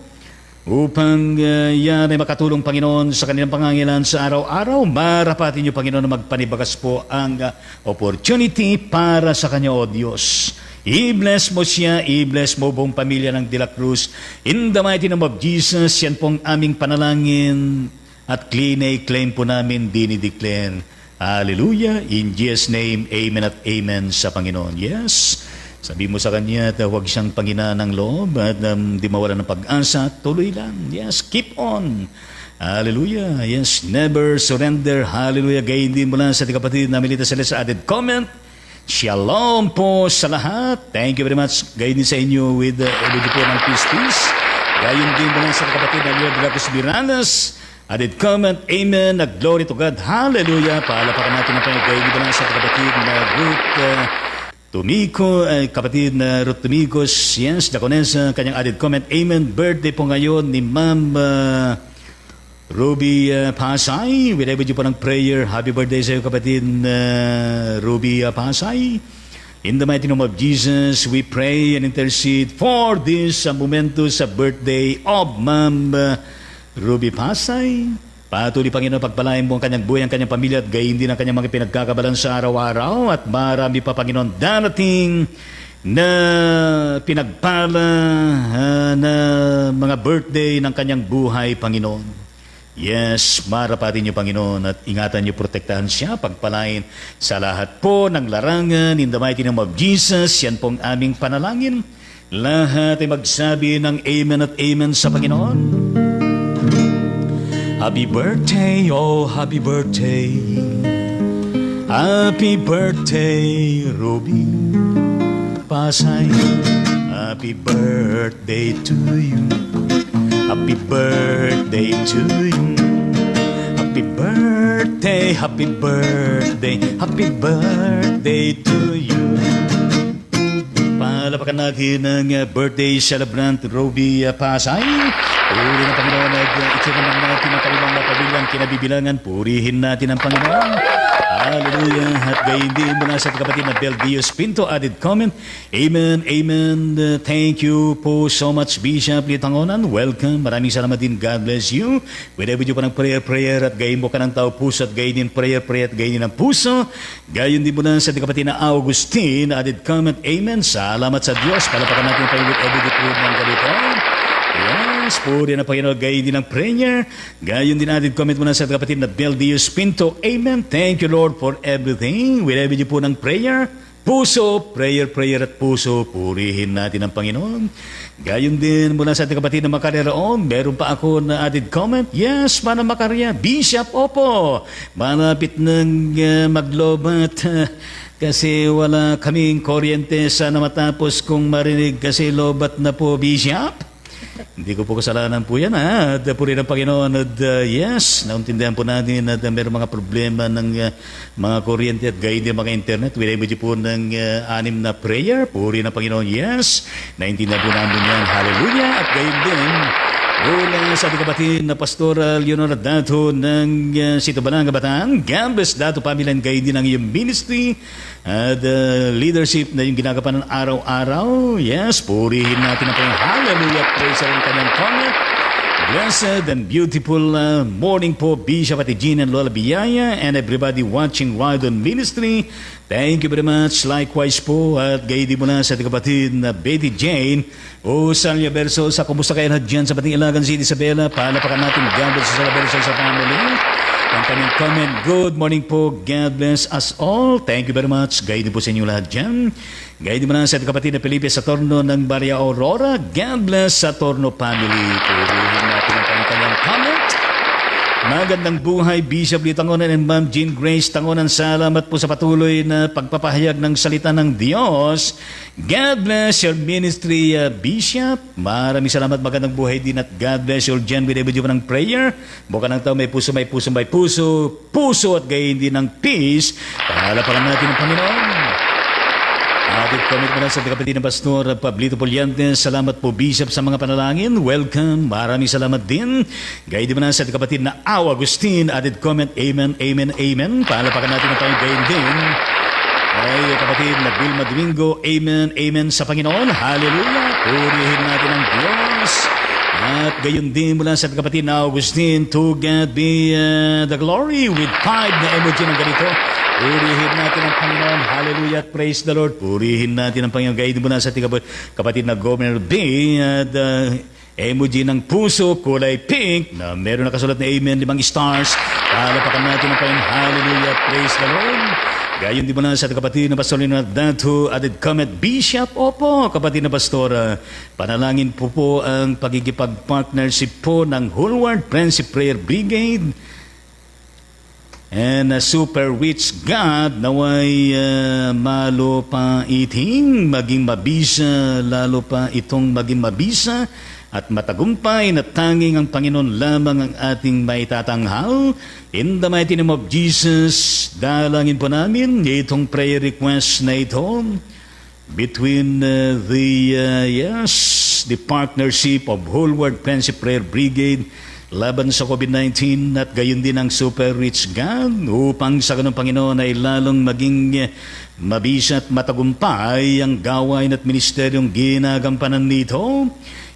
upang yan ay makatulong, Panginoon, sa kanilang pangangailangan sa araw-araw. Marapatin niyo, Panginoon, na magpanibagas po ang opportunity para sa kanya, O Diyos. I-bless mo siya, i-bless mo buong pamilya ng De La Cruz. In the mighty name of Jesus, yan pong aming panalangin at claim po namin, dinideclare. Hallelujah. In Jesus' name, amen at amen sa Panginoon. Yes. Sabi mo sa kanya at huwag siyang panghinaan ng loob at di mawala ng pag-asa. Tuloy lang. Yes, keep on. Hallelujah. Yes, never surrender. Hallelujah. Gayon din mula sa ating kapatid na Melita Celestia added comment. Shalom po sa lahat. Thank you very much. Gayon din sa inyo with every po ng peace. Gayon din mula sa ating kapatid na Leonardo de la Cruz Mirales added comment. Amen. Glory to God. Hallelujah. Paalapakan natin ang Panginoon. Gayon din mula sa ating kapatid na Ruth Tumico, kapatid na Ruth Tumicos, yes, Daconesa, kanyang added comment. Amen. Birthday po ngayon ni Ma'am Ruby Pasay. With every po ng prayer. Happy birthday sa iyo, kapatid na Ruby Pasay. In the mighty name of Jesus, we pray and intercede for this momentous birthday of Ma'am Ruby Pasay. Patuloy, Panginoon, pagpalain mo ang kanyang buhay, ang kanyang pamilya at gayon din ang kanyang mga pinagkakabalan sa araw-araw at marami pa, Panginoon, darating na pinagpala na mga birthday ng kanyang buhay, Panginoon. Yes, marapatin niyo, Panginoon, at ingatan niyo, protektahan siya, pagpalain sa lahat po ng larangan. In the mighty name of Jesus, yan pong aming panalangin. Lahat ay magsabi ng amen at amen sa Panginoon. Happy birthday, oh happy birthday. Happy birthday, Ruby Pasay. Happy birthday to you. Happy birthday to you. Happy birthday, happy birthday, happy birthday to you. Palapakan natin ng birthday celebrant Ruby Pasay. Purihin ang Panginoon at itsura natin ang kanilang mapabilang kinabibilangan. Purihin natin ang Panginoon. Hallelujah. At gayon din muna sa kapatid na Bel Dios Pinto added comment. Amen, amen. Thank you po so much Bishop Litangonan. Welcome. Maraming salamat din. God bless you. Whenever you pa ng prayer at gayon mo ka ng tao puso at gayon din prayer at gayon din ang puso. Gayon din muna sa kapatid na Augustine added comment. Amen. Salamat sa Diyos. Palapakan natin tayo with every good ng ganito. Yes, puri na Panginoon, gayon din ang prayer. Gayon din natin comment muna sa kapatid na Bel Dios Pinto. Amen. Thank you Lord for everything. Whenever you po ng prayer, puso, prayer at puso, purihin natin ang Panginoon. Gayon din mula sa ating kapatid na Makarya roon. Meron pa ako na added comment. Yes, Mana Makarya. Bishop, opo. Malapit nang maglobat. Kasi wala kaming kuryente. Sana matapos kung marinig kasi lobat na po, Bishop. Hindi ko po kasalanan po yan, ha? At puri ng Panginoon. At yes, nauntindihan po natin at mayroong mga problema ng mga kuryente at gayon din mga internet. Winay-medyo po ng 6 na prayer. Puri ng Panginoon, yes. Naintindihan po namin yan. Hallelujah. At gayon din, mula sa ating kapatid na Pastoral Leonora Dato ng Sito Balanga, Bataan. God bless Dato Pamilan, gayon din ang iyong ministry at leadership na yung ginagapan ng araw-araw. Yes, purihin natin ang Panginoon. Hallelujah. Praise ang kanyang comment. Blessed and beautiful morning po, Bishop Ate Jean and Lola Biyaya and everybody watching Rydon Ministry. Thank you very much. Likewise po at gayon din muna sa ating kapatid na Betty Jane o Salya Verso sa kumusta kayo na dyan sa Bating Ilagan City, Isabela. Palapakan natin God bless sa Verso sa family. Ang kanyang comment, good morning po, God bless us all. Thank you very much. Gayon din po sa inyo lahat dyan. Gayon din muna sa ating kapatid na Felipe sa Torno ng Barya Aurora. God bless sa Torno family. Purihin natin ang kanyang comment. Magandang buhay, Bishop Litangonan and Ma'am Jean Grace Tangonan. Salamat po sa patuloy na pagpapahayag ng salita ng Diyos. God bless your ministry, Bishop. Maraming salamat, magandang buhay din at God bless your Jen with every ng prayer. Buka ng tao, may puso, puso at gayon din ng peace. Palapakan natin ang Panginoon. Ating comment muna sa kapatid ng Pastor Pablito Poliantes. Salamat po, Bishop, sa mga panalangin. Welcome. Maraming salamat din. Gayon din muna sa kapatid na Aw Agustin. Added comment. Amen, amen, amen. Palapakan natin ang Panginoon. Gayon din ay kapatid na Vilma Domingo. Amen, amen sa Panginoon. Hallelujah. Purihin natin ang Diyos. At gayon din mula sa kapatid na Augustine, to God be the glory with 5 na emoji ng ganito. Purihin natin ang Panginoon. Hallelujah. Praise the Lord. Purihin natin ang Panginoon. Gayon din mula sa kapatid na Governor B at emoji ng puso, kulay pink, na meron na kasulat na Amen, 5 stars. Palapakan natin ang Panginoon. Hallelujah. Praise the Lord. Gayon din muna sa kapatid na Pastor Leonard Dato, added comment, Bishop, opo, kapatid na Pastor, panalangin po ang pagkikipag-partnership po ng Whole Friendship Prayer Brigade and super rich God naway malo pa iting maging mabisa, lalo pa itong maging mabisa at matagumpay na tanging ang Panginoon lamang ang ating maitatanghal. In the mighty name of Jesus, dalangin po namin itong prayer request na ito between the partnership of Whole World Friendship Prayer Brigade laban sa COVID-19 at gayon din ang Super Rich God upang sa ganung Panginoon ay lalong maging mabisa at matagumpay ang gawain at ministeryong ginagampanan nito.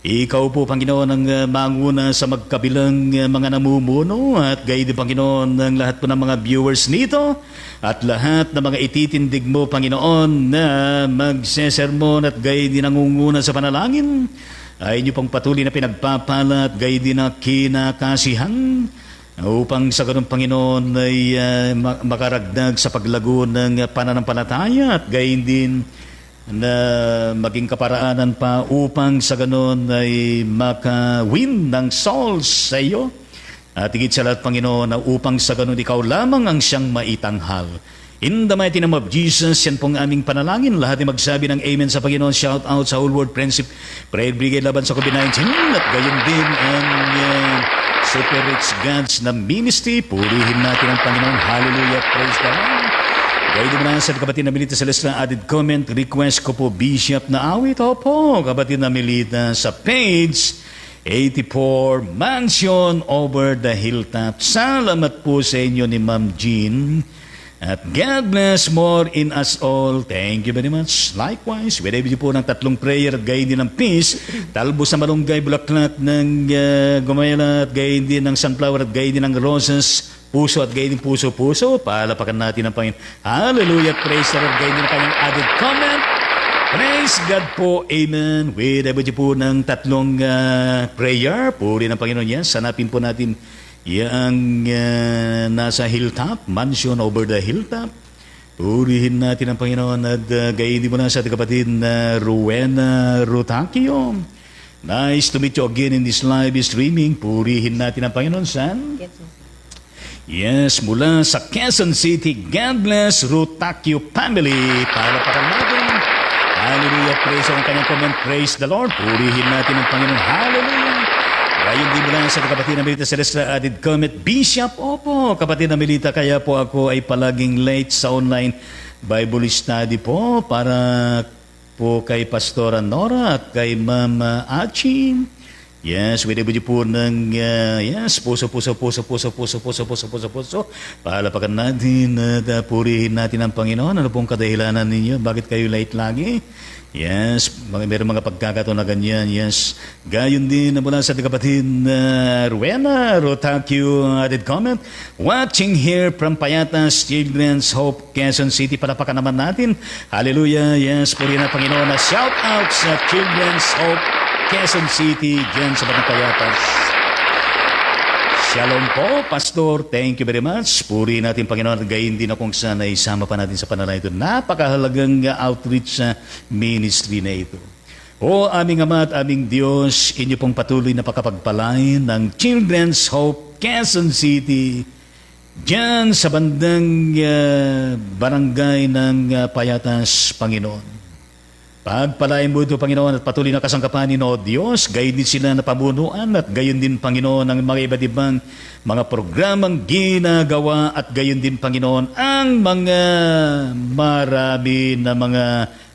Ikaw po, Panginoon, ang manguna sa magkabilang mga namumuno at gayon din, Panginoon, ang lahat po ng mga viewers nito at lahat ng mga ititindig mo, Panginoon, na magsesermon at gayon din nangunguna sa panalangin ay inyo pang patuloy na pinagpapala at gayon din na kinakasihan upang sa ganun, Panginoon, ay makaragdag sa paglago ng pananampalataya at gayon din na maging kaparaanan pa upang sa ganun ay maka-win ng souls sa iyo. At higit sa lahat, Panginoon, na upang sa ganun ikaw lamang ang siyang maitanghal. In the mighty name of Jesus, yan pong aming panalangin. Lahat ay magsabi ng amen sa Panginoon. Shout out sa Whole World Friendship Prayer Brigade laban sa COVID-19. At gayon din ang Super Rich Gods na ministry. Purihin natin ang Panginoon. Hallelujah. Praise the Lord. Gaya din mo na sa kapatid na Melita Celestina, added comment, request ko po Bishop na awit. Opo, kapatid na Melita sa page 84, Mansion Over the Hilltop. Salamat po sa inyo ni Ma'am Jean. At God bless more in us all. Thank you very much. Likewise, whenever po ng tatlong prayer at gayon din ng peace, talbos sa malunggay, bulaklak ng gumayala at gayon din ng sunflower at gayon din ng roses, puso at gayon din puso-puso. Palapakan natin ang Panginoon. Hallelujah. Praise the Lord. Gayon din ang kanyang added comment. Praise God po. Amen. Whenever po ng tatlong prayer, puri ng Panginoon yan. Sanapin po natin yang nasa hilltop, mansion over the hilltop. Purihin natin ang Panginoon at gayon din mo na sa ating kapatid na Rowena Rutakio. Nice to meet you again in this live streaming. Purihin natin ang Panginoon san? Yes, mula sa Quezon City. God bless Rutakio family. Palapakan natin. Hallelujah. Praise ang kanyang comment. Praise the Lord. Purihin natin ang Panginoon. Hallelujah. Gayon din mula sa kapatid na Melita Celestina, added comment, Bishop, opo, kapatid na Melita, kaya po ako ay palaging late sa online Bible study po para po kay Pastora Nora at kay Mama Achi. Yes, whenever po ng, yes, puso. Palapakan natin at purihin natin ang Panginoon. Ano pong kadahilanan ninyo? Bakit kayo late lagi? Yes, meron mga pagkakataon na ganyan. Yes, gayon din na mula sa ating kapatid Rowena Rotakio, added comment. Watching here from Payatas Children's Hope, Quezon City. Palapakan naman natin. Hallelujah. Yes, purihin ang Panginoon. Shout out sa Children's Hope, Quezon City, dyan sa Batang Payatas. Shalom po, Pastor. Thank you very much. Puri natin, Panginoon. Gayon din akong sana isama pa natin sa panalangin ito. Napakahalagang outreach sa ministry na ito. O aming Ama at aming Diyos, inyo pong patuloy na pakapagpalain ng Children's Hope, Quezon City, dyan sa bandang barangay ng Payatas, Panginoon. Pagpalain mo ito, Panginoon, at patuloy na kasangkapanin, O Diyos. Gayon din sila na pamunuan at gayon din, Panginoon, ang mga iba't ibang mga programang ginagawa at gayon din, Panginoon, ang mga marami na mga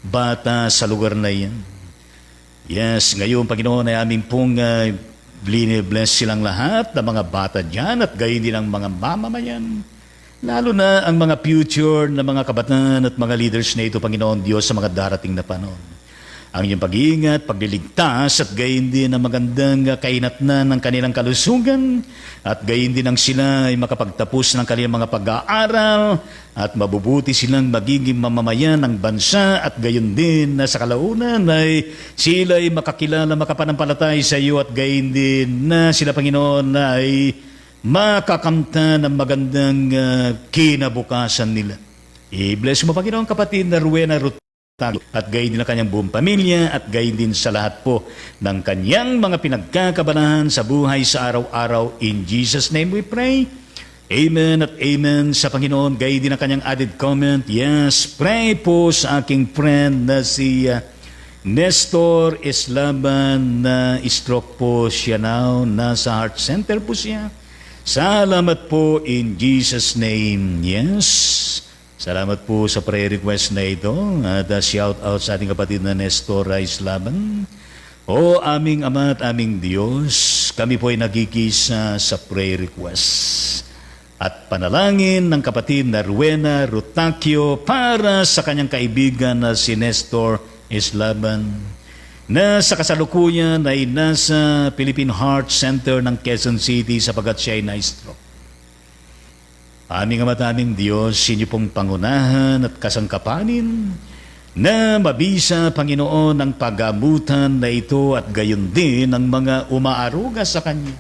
bata sa lugar na yan. Yes, ngayon, Panginoon, ay aming pong bless silang lahat ng mga bata dyan at gayon din ang mga mamamayan. Lalo na ang mga future na mga kabataan at mga leaders na ito, Panginoon Diyos, sa mga darating na panahon. Ang iyong pag-iingat, pagliligtas at gayon din ang magandang kainatnan ng kanilang kalusugan at gayon din ang sila ay makapagtapos ng kanilang mga pag-aaral at mabubuti silang magiging mamamayan ng bansa at gayon din na sa kalaunan ay sila ay makakilala, makapanampalatay sa iyo at gayon din na sila, Panginoon, ay makakamta ng magandang kinabukasan nila. I-bless mo, Panginoon, kapatid na Rowena Rutakio at gayon din ang kanyang buong pamilya at gayon din sa lahat po ng kanyang mga pinagkakabalahan sa buhay sa araw-araw. In Jesus' name we pray. Amen at amen sa Panginoon. Gayon din ang kanyang added comment. Yes, pray po sa aking friend na si Nestor Eslaban na stroke po siya now. Nasa heart center po siya. Salamat po in Jesus' name. Yes. Salamat po sa prayer request na ito. At shout out sa ating kapatid na Nestor Eslaban. O aming Ama at aming Diyos, kami po ay nagkikisa sa prayer request at panalangin ng kapatid na Rowena Rutakio para sa kanyang kaibigan na si Nestor Eslaban na sa kasalukuyan ay nasa Philippine Heart Center ng Quezon City sapagat siya ay na-stroke. Aming Ama at aming Diyos, inyo pong pangunahan at kasangkapanin na mabisa, Panginoon, ang pagamutan na ito at gayon din ang mga umaaruga sa Kanya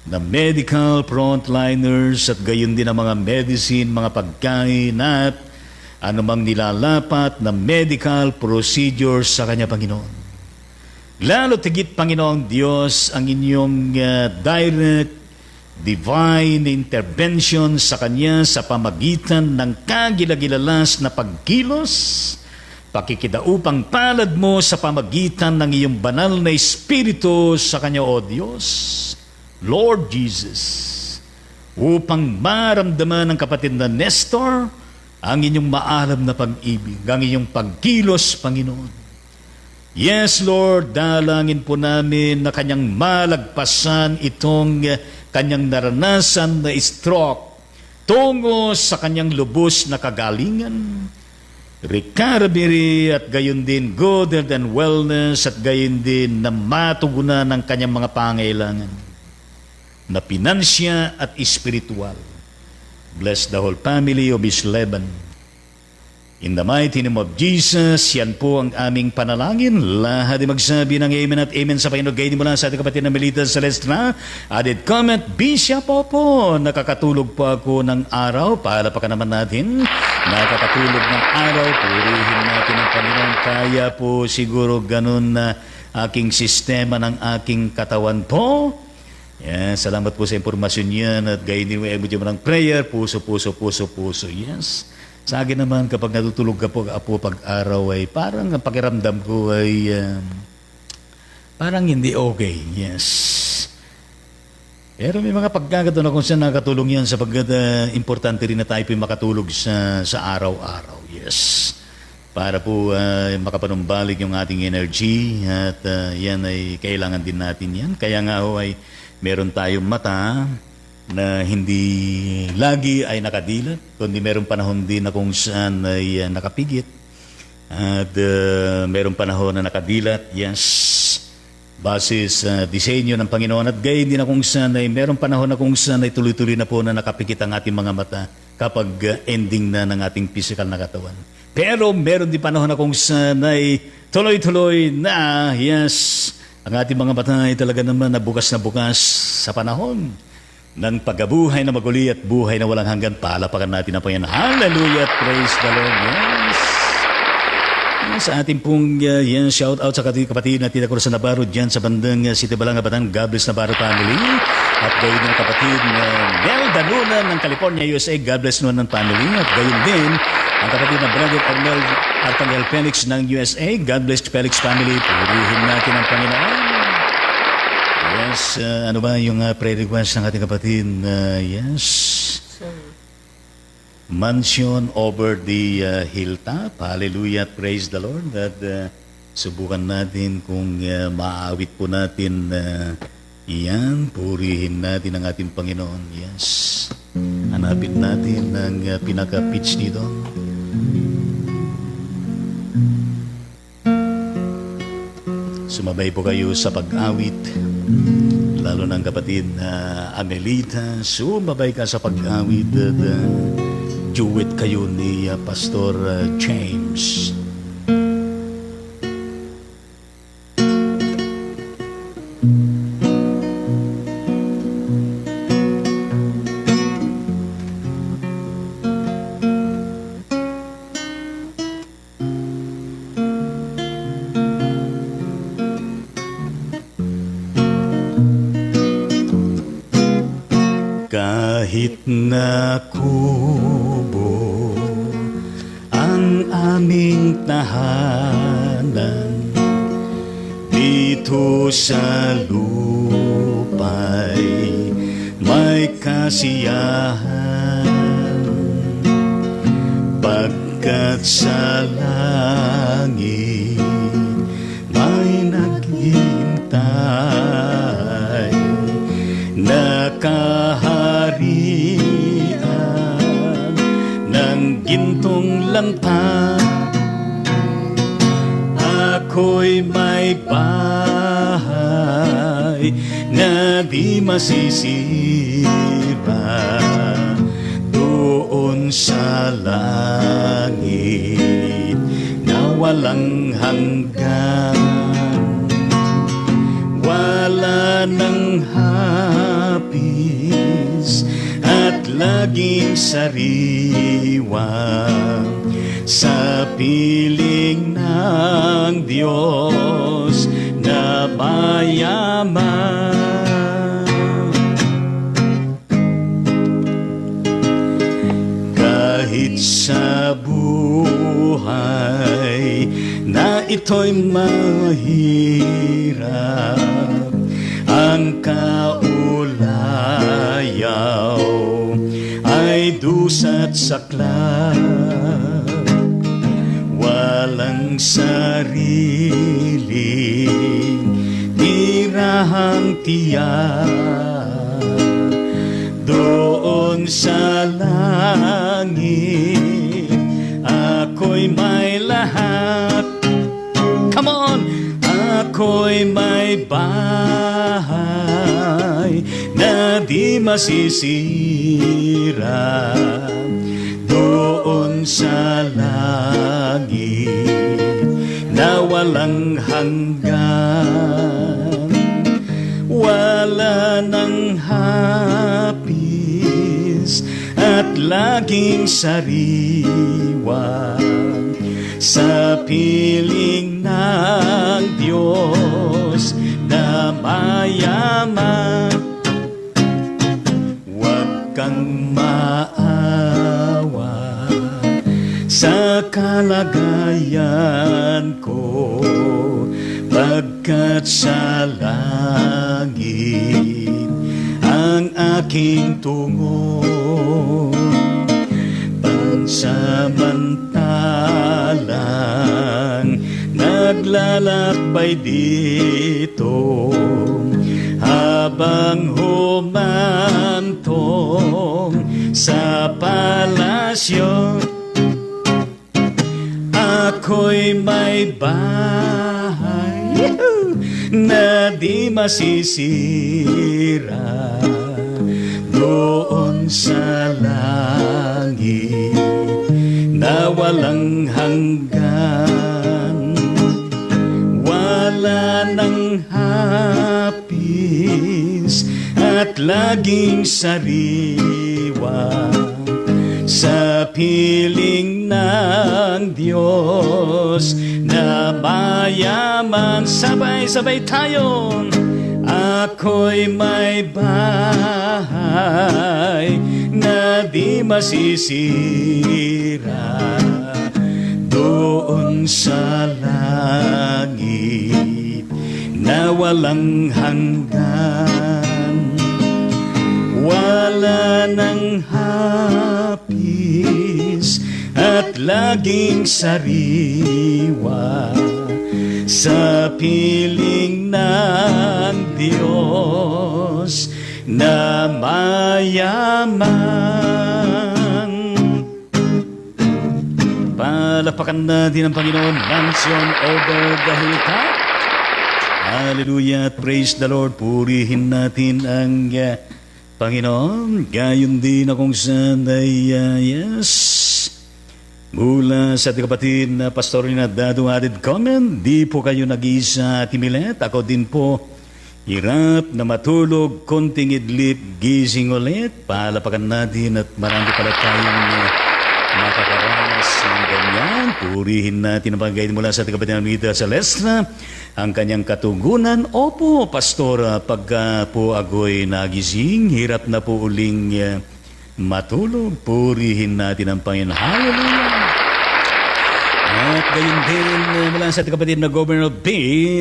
na medical frontliners at gayon din ang mga medicine, mga pagkain at anumang nilalapat na medical procedures sa Kanya, Panginoon. Lalo tigit, Panginoong Diyos, ang inyong direct divine intervention sa Kanya sa pamagitan ng kagilagilalas na pagkilos, pakikidaupang palad mo sa pamagitan ng iyong banal na Espiritu sa Kanya, O Diyos, Lord Jesus, upang maramdaman ng kapatid na Nestor ang inyong maalam na pag-ibig, ang inyong pagkilos, Panginoon. Yes, Lord, dalangin po namin na kanyang malagpasan itong kanyang naranasan na stroke tungo sa kanyang lubos na kagalingan, recovery at gayon din good health and wellness at gayon din na matugunan ng kanyang mga pangailangan na pinansya at espiritual. Bless the whole family of Miss Leban. In the mighty name of Jesus, yan po ang aming panalangin. Lahat ay magsabi ng amen at amen sa Panginoon. Gayon mula sa ating kapatid na Melita Celestra. Added comment, Bishop po. Nakakatulog po ako ng araw. Palapakan naman natin. Nakakatulog ng araw. Purihin natin ang Panginoon. Kaya po siguro ganun na aking sistema ng aking katawan po. Yan, salamat po sa impormasyon yan. At gayon din mo ng prayer. Puso. Yes. Sa akin naman, kapag natutulog ka po, pag-araw ay parang ang pakiramdam ko ay parang hindi okay. Yes. Pero may mga pagkakataon na kung saan nakatulong yan sapagkat importante rin na tayo po makatulog sa araw-araw. Yes. Para po makapanumbalik yung ating energy at yan ay kailangan din natin yan. Kaya nga ay meron tayong mata na hindi lagi ay nakadilat, kundi meron panahon din na kung saan ay nakapigit. At meron panahon na nakadilat, yes, base sa disenyo ng Panginoon. At gayon din na kung saan ay meron panahon na kung saan ay tuloy-tuloy na po na nakapikit ang ating mga mata kapag ending na ng ating physical na katawan. Pero meron din panahon na kung saan ay tuloy-tuloy na, yes, ang ating mga mata ay talaga naman na bukas sa panahon ng pagkabuhay na maguli at buhay na walang hanggan. Palapakan natin ang Panginoon. Hallelujah! Praise the Lord! Yes! Sa ating pong shout out sa kapatid na tita ko sa Navarro dyan sa bandang City Balanga, Batang. God bless Navarro family. At gayon din ang kapatid na Mel Danuna ng California, USA. God bless naman ng family. At gayon din ang kapatid na Brother Artangel Felix ng USA. God bless Felix family. Purihin natin ang Panginoon. Yes, ano ba yung prayer request ng ating kapatid? Yes. Mansion over the hilltop. Hallelujah, praise the Lord. At subukan natin kung maaawit po natin iyan. Purihin natin ang ating Panginoon. Yes. Hanapin natin ang pinaka-pitch nito. Sumabay po kayo sa pag-awit. Lalo ng kapatid na Amelita, sumabay ka sa pag-awit at duet kayo ni Pastor James. Kahit na kubo ang aming tahanan, dito sa lupa'y may kasiyahan, pagkat sa langit may naghihintay na kaharian ng gintong lampa. Ako'y may bahay na di masisira doon sa langit na walang hanggan. Wala ng hapis at laging sariwa sa piling ng Diyos na mayaman. Kahit sa buhay na ito'y mahirap, ang kaulayaw ay dusa't saklap. Walang sariling tirahang tiyak. Doon sa langit ako'y may lahat. Come on! Ako'y may bahay na di masisira. Doon sa langit na walang hanggan. Wala ng hapis at laging sariwa sa piling ng Diyos na mayaman. Huwag kang maawa sa kalagayan ko, pagkat sa langit ang aking tungo. Pansamantalang naglalakbay dito, habang humantong sa palasyo, ako'y may bahay na di masisira. Doon sa langit na walang hanggan. Wala ng hapis at laging sariwa sa piling ng Diyos na mayaman. Sabay-sabay tayo. Ako'y may bahay na di masisira. Doon sa langit na walang hanggan. Wala ng hapis at laging sariwa sa piling ng Diyos na mayaman. Palakpakan natin ang Panginoon. Mansion over the hilltop. Hallelujah. Praise the Lord. Purihin natin ang Panginoon. Gayon din akong sanay, mula sa ating kapatid na pastor na Dado added comment, di po kayo nag-iisa timilet. Ako din po, hirap na matulog, konting idlip, gising ulit. Palapakan natin at marami pala tayong makakaranas ng ganyan. Purihin natin ang pagkain mula sa ating kapatid na Mita Celestra, ang kanyang katugunan. Opo, pastora, pagka po ako'y nagising, hirap na po uling matulog. Purihin natin ang Panginoon. Hallelujah! At gayon din mula sa ating kapatid na Governor B,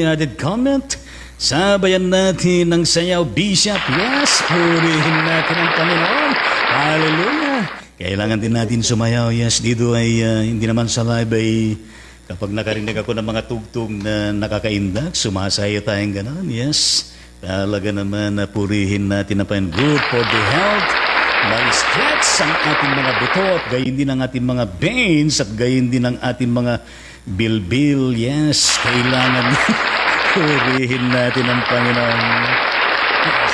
added comment, sabayan natin ng sayaw, Bishop. Yes, purihin natin ang Panginoon. Hallelujah! Kailangan din natin sumayaw. Yes, dito ay hindi naman sa live ay kapag nakarinig ako ng mga tugtog na nakakaindak, sumasaya tayong gano'n. Yes, talaga naman na purihin natin ang Panginoon. Good for the health. Ma-stretch ang ating mga buto at gayon din ang ating mga veins at gayon din ang ating mga bilbil. Yes, kailangan purihin natin ang Panginoon. Yes.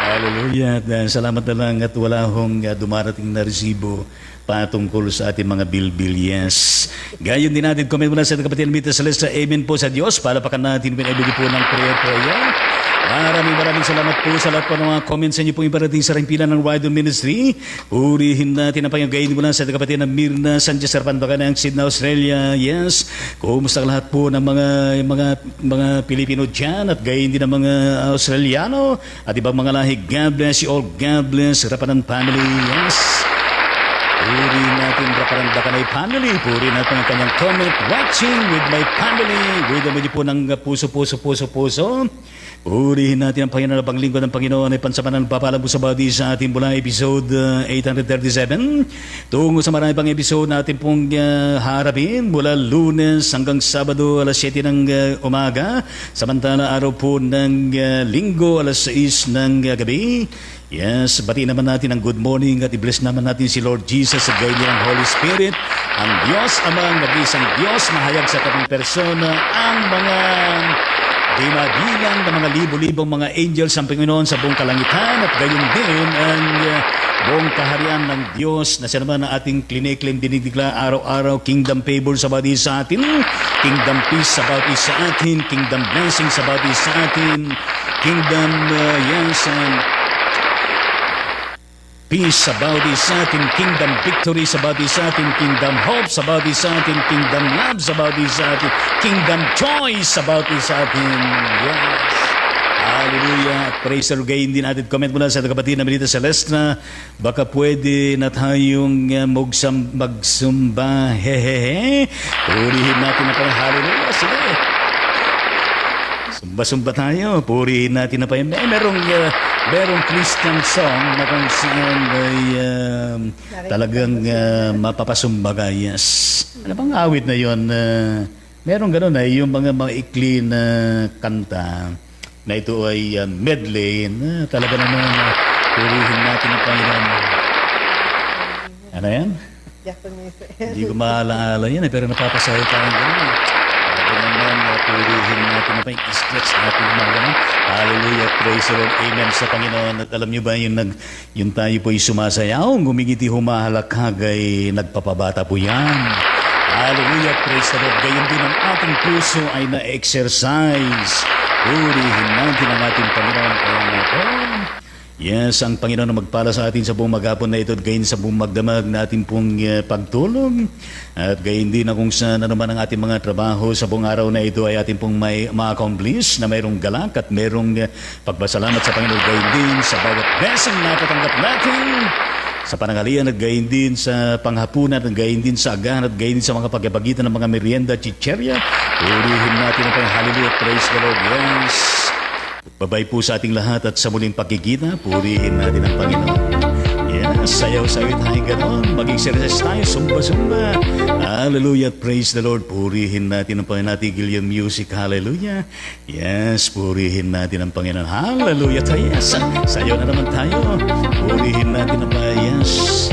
Hallelujah. Salamat na lang at wala hong dumarating na resibo patungkol sa ating mga bilbil. Yes. Gayon din natin, comment muna sa kapatid Mita Celestia. Amen po sa Diyos. Palapakan natin pinabili po ng prayer. Maraming salamat po sa lahat po ng mga comments sa inyo pong iparating sa ringpila ng Ride On Ministry. Purihin natin ang Panginoon. Mula sa kapatid na Mirna Sanchez Sarpandocan ng Sydney, Australia. Yes. Kumusta lahat po ng mga Pilipino dyan at gayon din ng mga Australiano at ibang mga lahi. God bless you all. God bless Rapanan family. Yes. Purihin natin Raparanda Kanay family. Purihin natin ang kanyang comment. Watching with my family. With the medyo po ng puso. Purihin natin ang Panginoon na paglingkod ng Panginoon ay pansamanang papalam po sa bawat isa ating mula episode 837 tungo sa marami pang episode natin pong harapin mula Lunes hanggang Sabado alas 7 ng umaga, samantala araw po ng Linggo alas 6 ng gabi. Yes, bati naman natin ang good morning at i-bless naman natin si Lord Jesus sa gaya ng Holy Spirit, ang Diyos Amang nag-isang Diyos na hayag sa kapang persona, ang mga bilang ng mga libo-libong mga angels ang Panginoon sa buong kalangitan at gayon din ang buong kaharian ng Diyos na siya naman ang ating kliniklaim dinidigla araw-araw, kingdom favor sa bawat isa atin, kingdom peace sa bawat isa atin, kingdom blessing sa bawat isa atin, kingdom peace sa bawat isa atin, kingdom victory sa bawat isa atin, kingdom hope sa bawat isa atin, kingdom love sa bawat isa atin, kingdom joy sa bawat isa atin. Yes. Hallelujah. Praise the Lord. Gayon din natin comment mula sa kapatid na Melita Celestina. Baka pwede na tayong magsumba. Hehehe. Purihin natin na parang hallelujah. Sige. Sumba-sumba tayo. Purihin natin na pa yun. Merong Christian song na kung saan ay talagang mapapasumbaga. Yes. Ano bang awit na yun? Merong gano'n yung mga maikli na kanta na ito ay medley na talaga naman purihin natin ang Panginoon. Ano yan? Hindi ko maalaala yan pero napapasahe tayong gano'n. Purihin natin na i-stretch natin mga ganun. Hallelujah, praise the Lord, amen sa Panginoon. At alam niyo ba yung tayo po ay sumasayaw, gumigiti humahalakag ay nagpapabata po yan. Hallelujah, praise the Lord. Gayon din ang ating puso ay na-exercise. Purihin natin ang ating Panginoon. Kaya nga po, yes, ang Panginoon na magpala sa atin sa buong maghapon na ito at gayon sa buong magdamag na ating pong pagtulong at gayon din na kung saan naman ang ating mga trabaho sa buong araw na ito ay ating pong may ma-accomplish na mayroong galak at mayroong pagpasalamat sa Panginoon gayon din sa bawat blessing na patanggap natin sa panangalian at gayon din sa panghapunan at gayon din sa agahan at gayon din sa mga pagkapagitan ng mga merienda at chicherya. Purihin natin ang hallelujah, praise the Lord. Yes. Babay po sa ating lahat at sa muling pagkikita, purihin natin ang Panginoon. Yes, sayaw-sayaw tayo gano'n. Mag-exercise tayo, sumba-sumba. Hallelujah, praise the Lord. Purihin natin ang Panginoon. Natigil yung music, hallelujah. Yes, purihin natin ang Panginoon. Hallelujah tayo. Yes, sayaw na naman tayo. Purihin natin ang Panginoon. Yes.